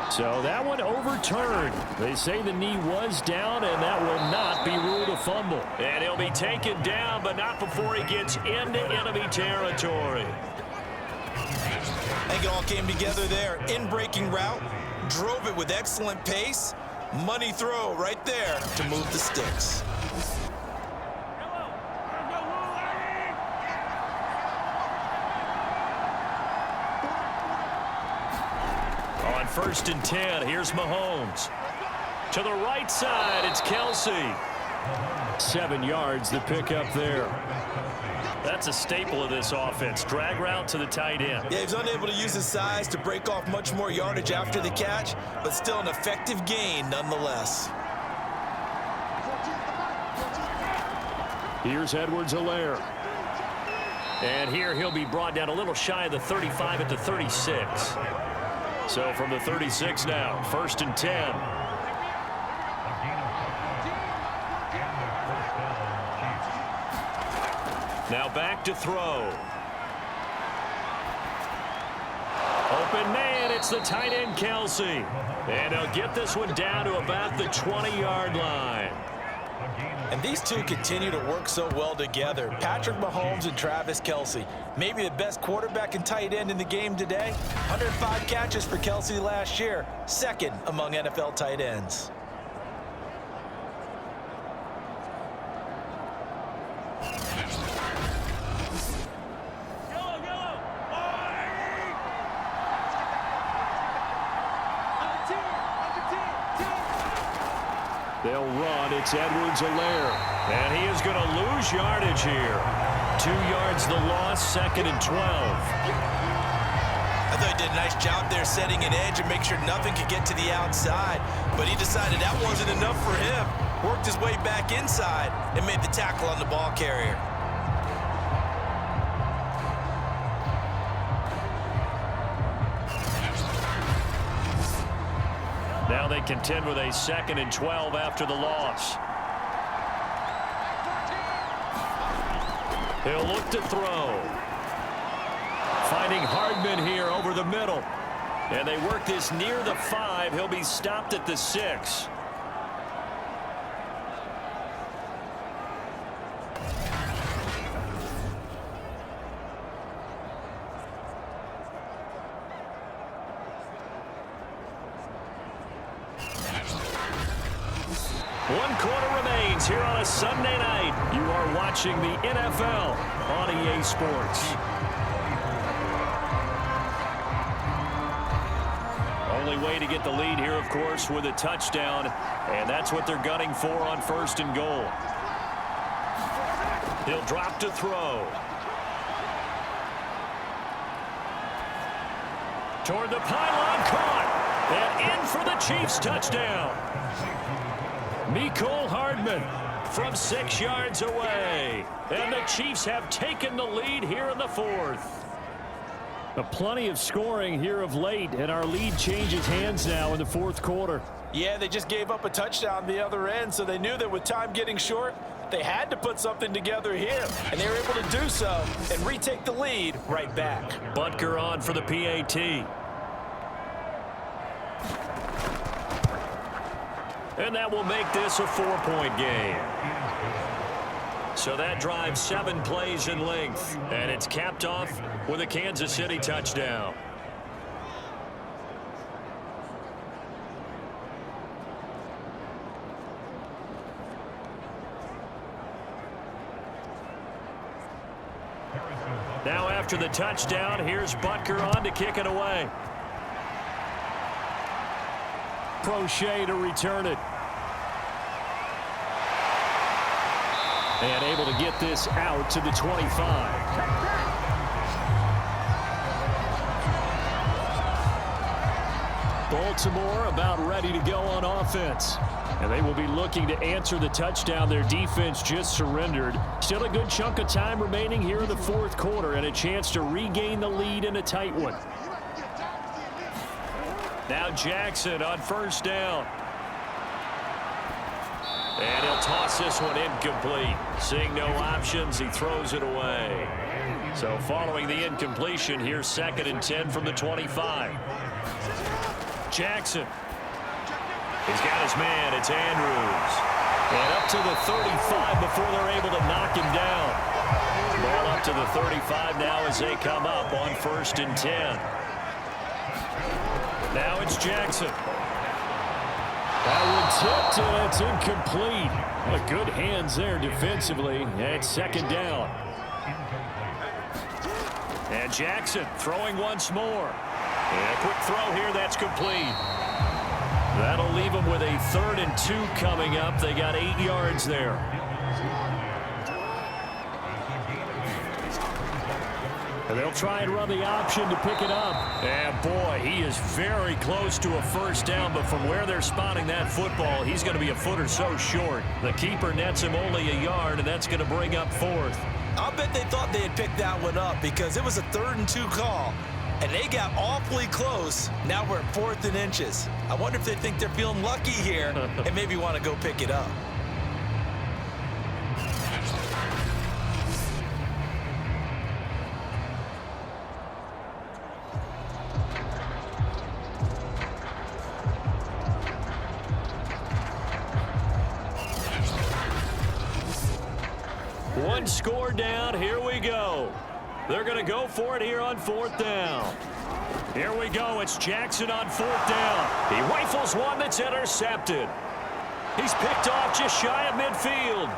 So that one overturned. They say the knee was down, and that will not be ruled a fumble. And he'll be taken down, but not before he gets into enemy territory. I think it all came together there. In-breaking route, drove it with excellent pace. Money throw right there to move the sticks. First and 10, here's Mahomes. To the right side, it's Kelsey. 7 yards, the pickup there. That's a staple of this offense. Drag route to the tight end. Yeah, he's unable to use his size to break off much more yardage after the catch, but still an effective gain nonetheless. Here's Edwards-Helaire. And here he'll be brought down a little shy of the 35 at the 36. So from the 36 now, first and 10. Now back to throw. Open man, it's the tight end Kelsey. And he'll get this one down to about the 20-yard line. And these two continue to work so well together. Patrick Mahomes and Travis Kelsey. Maybe the best quarterback and tight end in the game today. 105 catches for Kelsey last year. Second among NFL tight ends. They'll run. It's Edwards-Helaire. And he is going to lose yardage here. 2 yards the loss, second and 12. I thought he did a nice job there setting an edge and make sure nothing could get to the outside. But he decided that wasn't enough for him. Worked his way back inside and made the tackle on the ball carrier. Now they contend with a second and 12 after the loss. He'll look to throw. Finding Hardman here over the middle. And they work this near the 5. He'll be stopped at the 6. One quarter remains here on a Sunday night. You are watching the NFL on EA Sports. Only way to get the lead here, of course, with a touchdown. And that's what they're gunning for on first and goal. He'll drop to throw. Toward the pylon, caught. And in for the Chiefs touchdown. Mecole Hardman from 6 yards away. And the Chiefs have taken the lead here in the fourth. Plenty of scoring here of late, and our lead changes hands now in the fourth quarter. Yeah, they just gave up a touchdown the other end, so they knew that with time getting short, they had to put something together here, and they were able to do so and retake the lead right back. Butker on for the PAT. And that will make this a 4-point game. So that drives 7 plays in length, and it's capped off with a Kansas City touchdown. Now after the touchdown, here's Butker on to kick it away. Crochet to return it. And able to get this out to the 25. Baltimore about ready to go on offense. And they will be looking to answer the touchdown their defense just surrendered. Still a good chunk of time remaining here in the fourth quarter and a chance to regain the lead in a tight one. Now Jackson on first down. And he'll toss this one incomplete. Seeing no options, he throws it away. So following the incompletion, here's 2nd and 10 from the 25. Jackson. He's got his man. It's Andrews. And up to the 35 before they're able to knock him down. Ball up to the 35 now as they come up on 1st and 10. Now it's Jackson. That one tipped, and it's incomplete. Good hands there defensively. And 2nd down. And Jackson throwing once more. And a quick throw here. That's complete. That'll leave them with a 3rd and 2 coming up. They got 8 yards there. And they'll try and run the option to pick it up. And boy, he is very close to a first down, but from where they're spotting that football, he's going to be a foot or so short. The keeper nets him only a yard, and that's going to bring up 4th. I'll bet they thought they had picked that one up because it was a 3rd and 2 call. And they got awfully close. Now we're at 4th and inches. I wonder if they think they're feeling lucky here and maybe want to go pick it up. One score down. Here we go. They're going to go for it here on 4th down. Here we go. It's Jackson on 4th down. He rifles one that's intercepted. He's picked off just shy of midfield.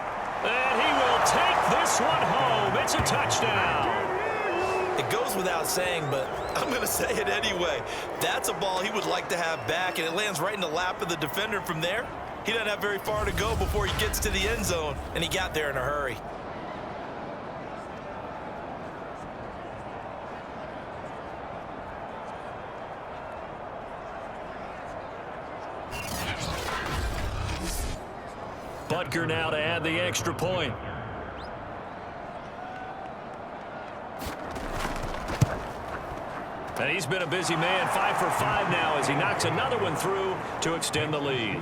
And he will take this one home. It's a touchdown. It goes without saying, but I'm going to say it anyway. That's a ball he would like to have back, and it lands right in the lap of the defender from there. He doesn't have very far to go before he gets to the end zone, and he got there in a hurry. Butker now to add the extra point. And he's been a busy man, 5 for 5 now as he knocks another one through to extend the lead.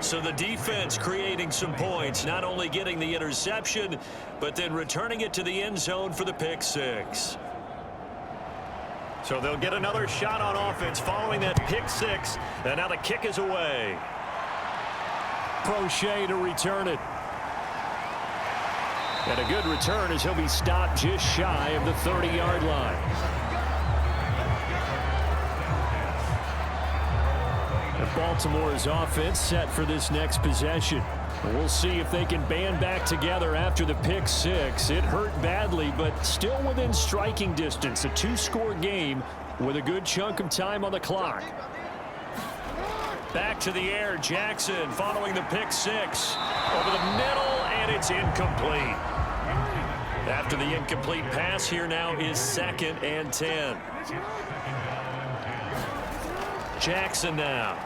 So the defense creating some points, not only getting the interception, but then returning it to the end zone for the pick 6. So they'll get another shot on offense following that pick 6, and now the kick is away. Crochet to return it. And a good return as he'll be stopped just shy of the 30-yard line. And Baltimore's offense set for this next possession. And we'll see if they can band back together after the pick 6. It hurt badly, but still within striking distance. A 2-score game with a good chunk of time on the clock. Back to the air, Jackson following the pick 6. Over the middle, and it's incomplete. After the incomplete pass, here now is 2nd and 10. Jackson now.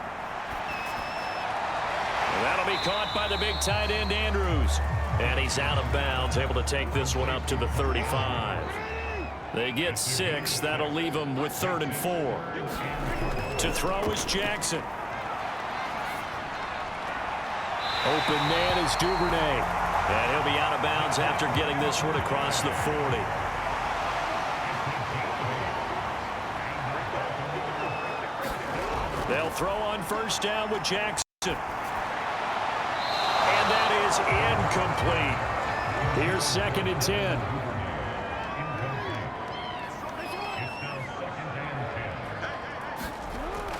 And that'll be caught by the big tight end, Andrews. And he's out of bounds, able to take this one up to the 35. They get 6. That'll leave them with 3rd and 4. To throw is Jackson. Open man is Duvernay. And he'll be out of bounds after getting this one across the 40. They'll throw on first down with Jackson. And that is incomplete. Here's 2nd and 10.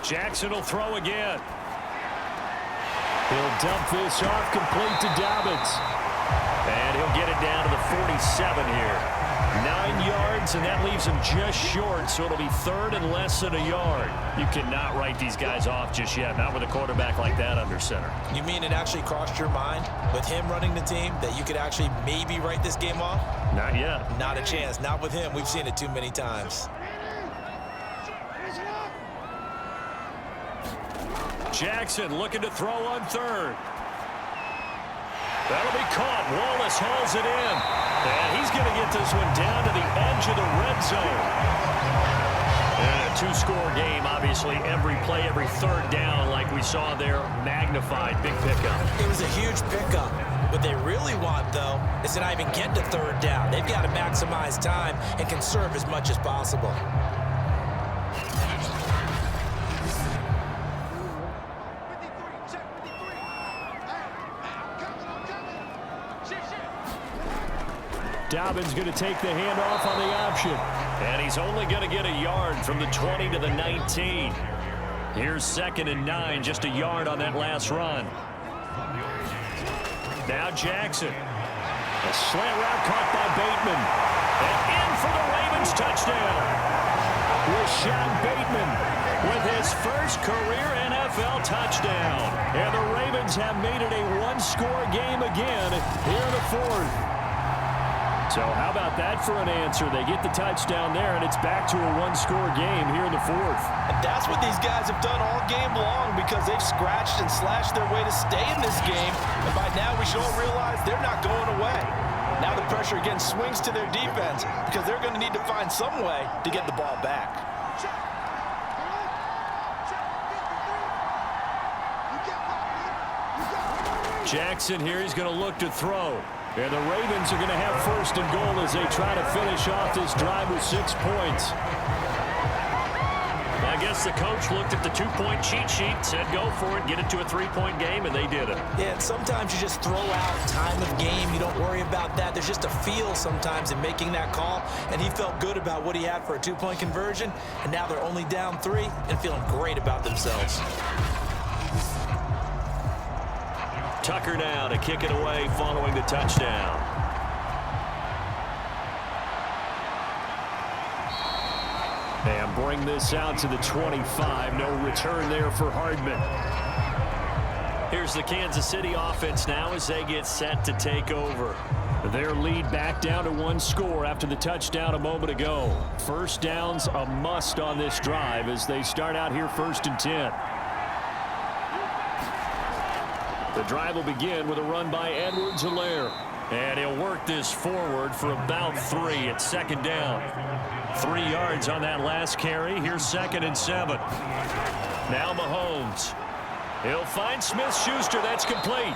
Jackson will throw again. He'll dump this off complete to Dobbins. And he'll get it down to the 47 here. 9 yards, and that leaves him just short, so it'll be 3rd and less than a yard. You cannot write these guys off just yet, not with a quarterback like that under center. You mean it actually crossed your mind with him running the team that you could actually maybe write this game off? Not yet. Not a chance. Not with him. We've seen it too many times. Jackson looking to throw on 3rd. That'll be caught. Wallace hauls it in. And he's going to get this one down to the edge of the red zone. And a 2-score game, obviously, every play, every 3rd down, like we saw there, magnified. Big pickup. It was a huge pickup. What they really want, though, is to not even get to 3rd down. They've got to maximize time and conserve as much as possible. Dobbins going to take the handoff on the option. And he's only going to get a yard from the 20 to the 19. Here's 2nd and 9, just a yard on that last run. Now Jackson. A slant route caught by Bateman. And in for the Ravens touchdown. Rashad Bateman with his first career NFL touchdown. And the Ravens have made it a 1-score game again here in the 4th. So how about that for an answer? They get the touchdown there, and it's back to a 1-score game here in the 4th. And that's what these guys have done all game long because they've scratched and slashed their way to stay in this game. And by now, we should all realize they're not going away. Now the pressure again swings to their defense because they're going to need to find some way to get the ball back. Jackson here, he's going to look to throw. And the Ravens are going to have 1st and goal as they try to finish off this drive with 6 points. I guess the coach looked at the 2-point cheat sheet, said go for it, get it to a 3-point game, and they did it. Yeah, and sometimes you just throw out time of game. You don't worry about that. There's just a feel sometimes in making that call, and he felt good about what he had for a 2-point conversion, and now they're only down 3 and feeling great about themselves. Tucker now to kick it away following the touchdown. And bring this out to the 25. No return there for Hardman. Here's the Kansas City offense now as they get set to take over. Their lead back down to 1 score after the touchdown a moment ago. 1st down's a must on this drive as they start out here 1st and 10. The drive will begin with a run by Edwards-Helaire. And he'll work this forward for about 3 at 2nd down. 3 yards on that last carry. Here's 2nd and 7. Now Mahomes. He'll find Smith-Schuster. That's complete.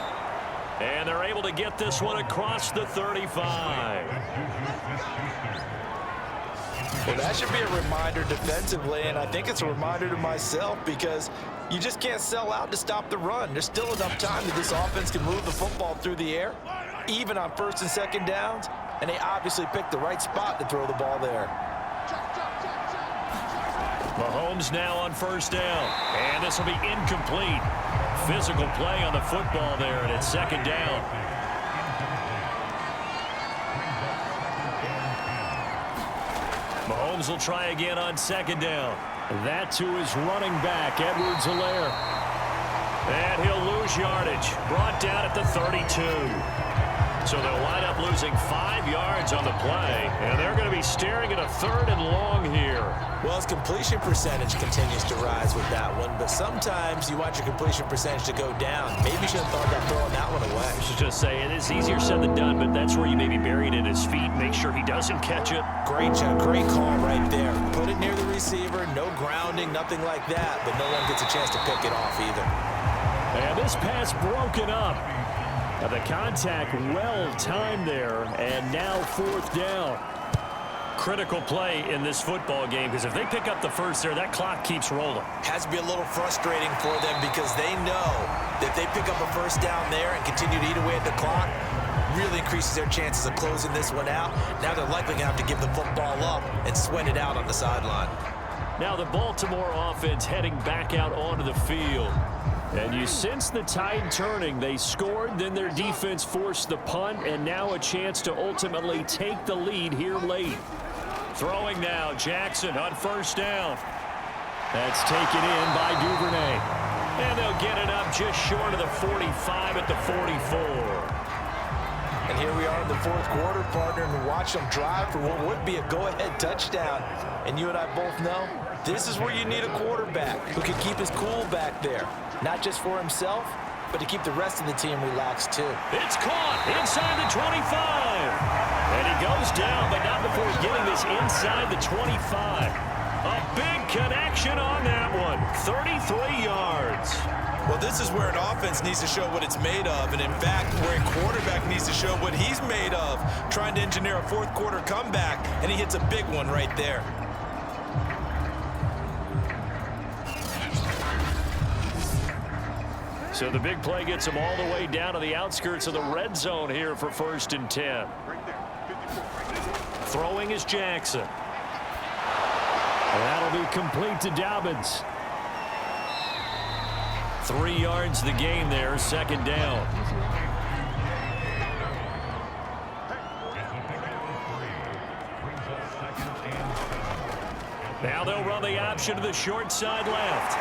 And they're able to get this one across the 35. Well, that should be a reminder defensively, and I think it's a reminder to myself because you just can't sell out to stop the run. There's still enough time that this offense can move the football through the air, even on 1st and 2nd downs, and they obviously picked the right spot to throw the ball there. Mahomes now on 1st down, and this will be incomplete. Physical play on the football there, and it's 2nd down. Mahomes will try again on 2nd down. That to his running back, Edwards-Helaire. And he'll lose yardage. Brought down at the 32. So they'll wind up losing 5 yards on the play. And they're going to be staring at a 3rd and long here. Well, his completion percentage continues to rise with that one. But sometimes you want your completion percentage to go down. Maybe you should have thought about throwing that one away. I should just say, it is easier said than done, but that's where you may be buried at his feet. Make sure he doesn't catch it. Great job, great call right there. Put it near the receiver, no grounding, nothing like that. But no one gets a chance to pick it off either. And this pass broken up. The contact well timed there, and now 4th down. critical play in this football game because if they pick up the first there, that clock keeps rolling. Has to be a little frustrating for them because they know that if they pick up a first down there and continue to eat away at the clock, really increases their chances of closing this one out. Now they're likely going to have to give the football up and sweat it out on the sideline. Now the Baltimore offense heading back out onto the field. And you sense the tide turning. They scored, then their defense forced the punt, and now a chance to ultimately take the lead here late. Throwing now, Jackson on first down. That's taken in by Duvernay. And they'll get it up just short of the 45 at the 44. And here we are in the fourth quarter, partner, and watch them drive for what would be a go-ahead touchdown. And you and I both know this is where you need a quarterback who can keep his cool back there. Not just for himself, but to keep the rest of the team relaxed too. It's caught inside the 25. And he goes down, but not before getting this inside the 25. A big connection on that one. 33 yards. Well, this is where an offense needs to show what it's made of. And in fact, where a quarterback needs to show what he's made of. Trying to engineer a fourth quarter comeback, and he hits a big one right there. So the big play gets him all the way down to the outskirts of the red zone here for 1st and 10. Throwing is Jackson. That'll be complete to Dobbins. 3 yards the gain there, 2nd down. Now they'll run the option to the short side left.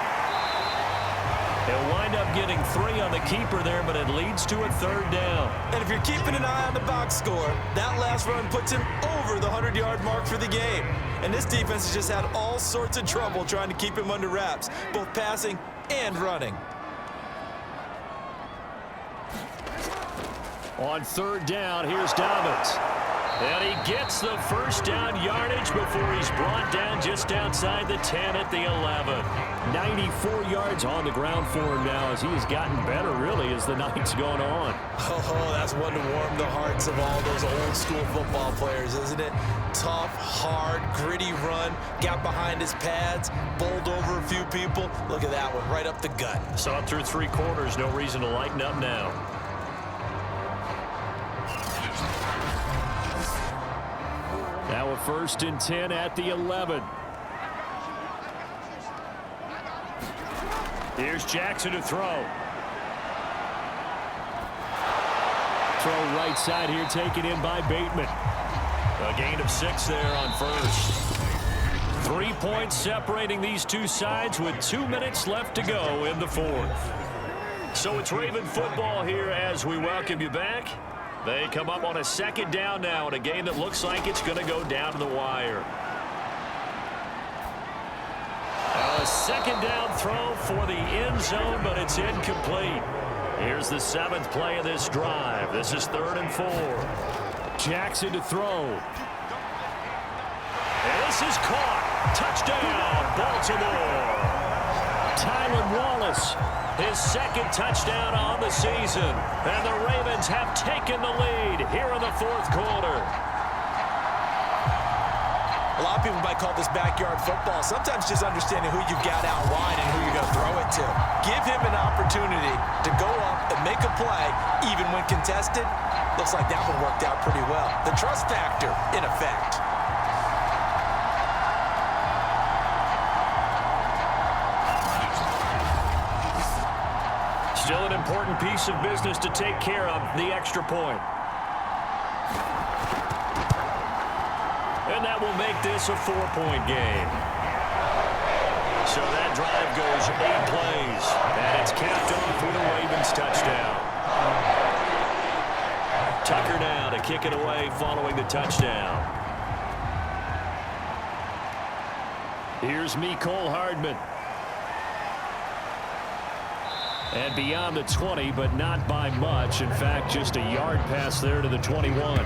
They'll wind up getting 3 on the keeper there, but it leads to a 3rd down. And if you're keeping an eye on the box score, that last run puts him over the 100-yard mark for the game. And this defense has just had all sorts of trouble trying to keep him under wraps, both passing and running. On 3rd down, here's Dobbins. And he gets the first down yardage before he's brought down just outside the 10 at the 11. 94 yards on the ground for him now as he has gotten better, really, as the night's gone on. Oh, that's one to warm the hearts of all those old-school football players, isn't it? Tough, hard, gritty run, got behind his pads, bowled over a few people. Look at that one, right up the gut. Saw it through 3 quarters, no reason to lighten up now. Now a 1st and 10 at the 11. Here's Jackson to throw. Throw right side here, taken in by Bateman. A gain of 6 there on 1st. 3 points separating these two sides with 2 minutes left to go in the 4th. So it's Raven football here as we welcome you back. They come up on a 2nd down now in a game that looks like it's going to go down to the wire. A 2nd down throw for the end zone, but it's incomplete. Here's the 7th play of this drive. This is 3rd and 4. Jackson to throw. And this is caught. Touchdown, Baltimore. Tylan Wallace. His 2nd touchdown on the season. And the Ravens have taken the lead here in the 4th quarter. A lot of people might call this backyard football. Sometimes just understanding who you've got out wide and who you're going to throw it to. Give him an opportunity to go up and make a play, even when contested. Looks like that one worked out pretty well. The trust factor in effect. Still an important piece of business to take care of, the extra point. And that will make this a 4-point game. So that drive goes 8 plays, and it's capped off with a Ravens touchdown. Tucker now to kick it away following the touchdown. Here's Mecole Hardman. And beyond the 20, but not by much. In fact, just a yard pass there to the 21.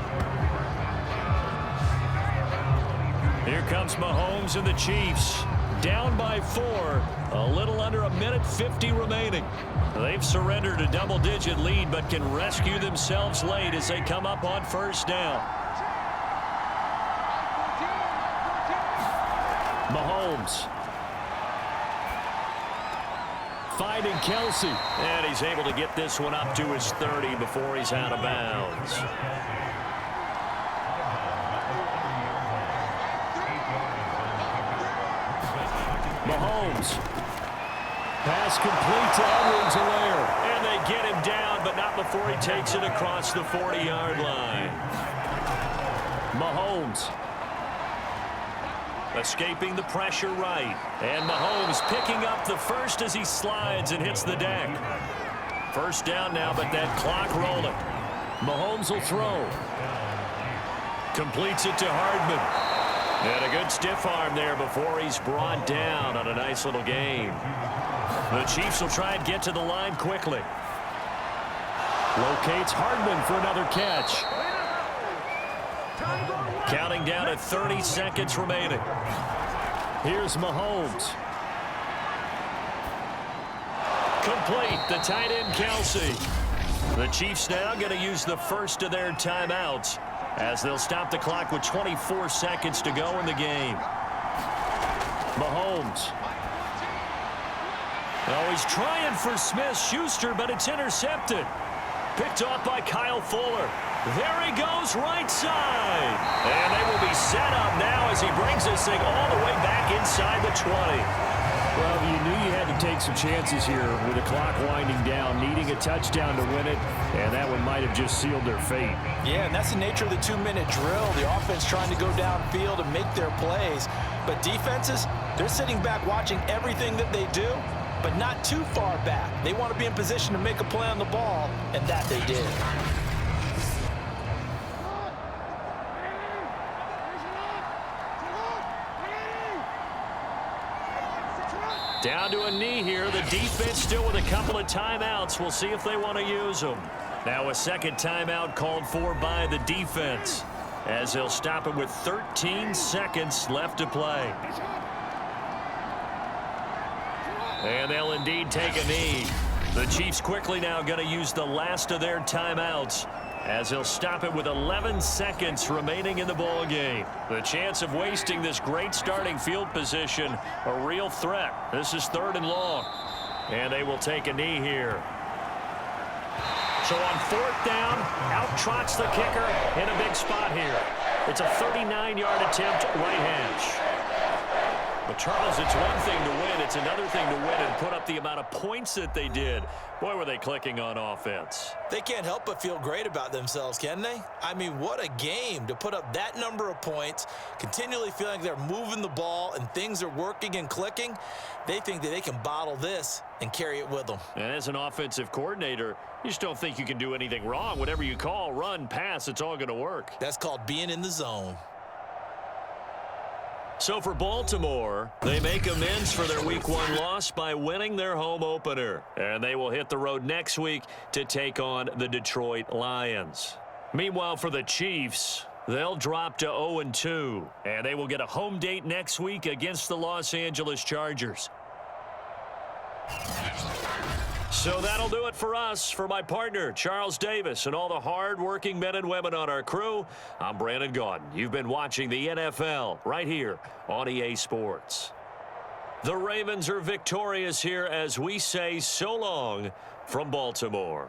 Here comes Mahomes and the Chiefs. Down by 4. A little under a minute 50 remaining. They've surrendered a double-digit lead, but can rescue themselves late as they come up on 1st down. Mahomes. Finding Kelsey. And he's able to get this one up to his 30 before he's out of bounds. Mahomes. Pass complete to Edwards-Helaire. And they get him down, but not before he takes it across the 40-yard line. Mahomes. Escaping the pressure right. And Mahomes picking up the first as he slides and hits the deck. First down now, but that clock rolling. Mahomes will throw. Completes it to Hardman. And a good stiff arm there before he's brought down on a nice little game. The Chiefs will try and get to the line quickly. Locates Hardman for another catch. Counting down at 30 seconds remaining. Here's Mahomes. Complete. The tight end, Kelsey. The Chiefs now going to use the first of their timeouts as they'll stop the clock with 24 seconds to go in the game. Mahomes. Oh, he's trying for Smith-Schuster, but it's intercepted. Picked off by Kyle Fuller. There he goes, right side. And they will be set up now as he brings this thing all the way back inside the 20. Well, you knew you had to take some chances here with the clock winding down, needing a touchdown to win it, and that one might have just sealed their fate. Yeah, and that's the nature of the 2-minute drill. The offense trying to go downfield and make their plays. But defenses, they're sitting back watching everything that they do, but not too far back. They want to be in position to make a play on the ball, and that they did. Down to a knee here. The defense still with a couple of timeouts. We'll see if they want to use them. Now a second timeout called for by the defense as they'll stop it with 13 seconds left to play. And they'll indeed take a knee. The Chiefs quickly now going to use the last of their timeouts as they'll stop it with 11 seconds remaining in the ball game. The chance of wasting this great starting field position, a real threat. This is 3rd and long. And they will take a knee here. So on 4th down, out trots the kicker in a big spot here. It's a 39-yard attempt, right hash. But Charles, it's one thing to win. It's another thing to win and put up the amount of points that they did. Boy, were they clicking on offense. They can't help but feel great about themselves, can they? I mean, what a game to put up that number of points, continually feeling like they're moving the ball and things are working and clicking. They think that they can bottle this and carry it with them. And as an offensive coordinator, you just don't think you can do anything wrong. Whatever you call, run, pass, it's all going to work. That's called being in the zone. So for Baltimore, they make amends for their Week 1 loss by winning their home opener. And they will hit the road next week to take on the Detroit Lions. Meanwhile, for the Chiefs, they'll drop to 0-2. And they will get a home date next week against the Los Angeles Chargers. So that'll do it for us. For my partner, Charles Davis, and all the hard-working men and women on our crew, I'm Brandon Gaudin. You've been watching the NFL right here on EA Sports. The Ravens are victorious here as we say so long from Baltimore.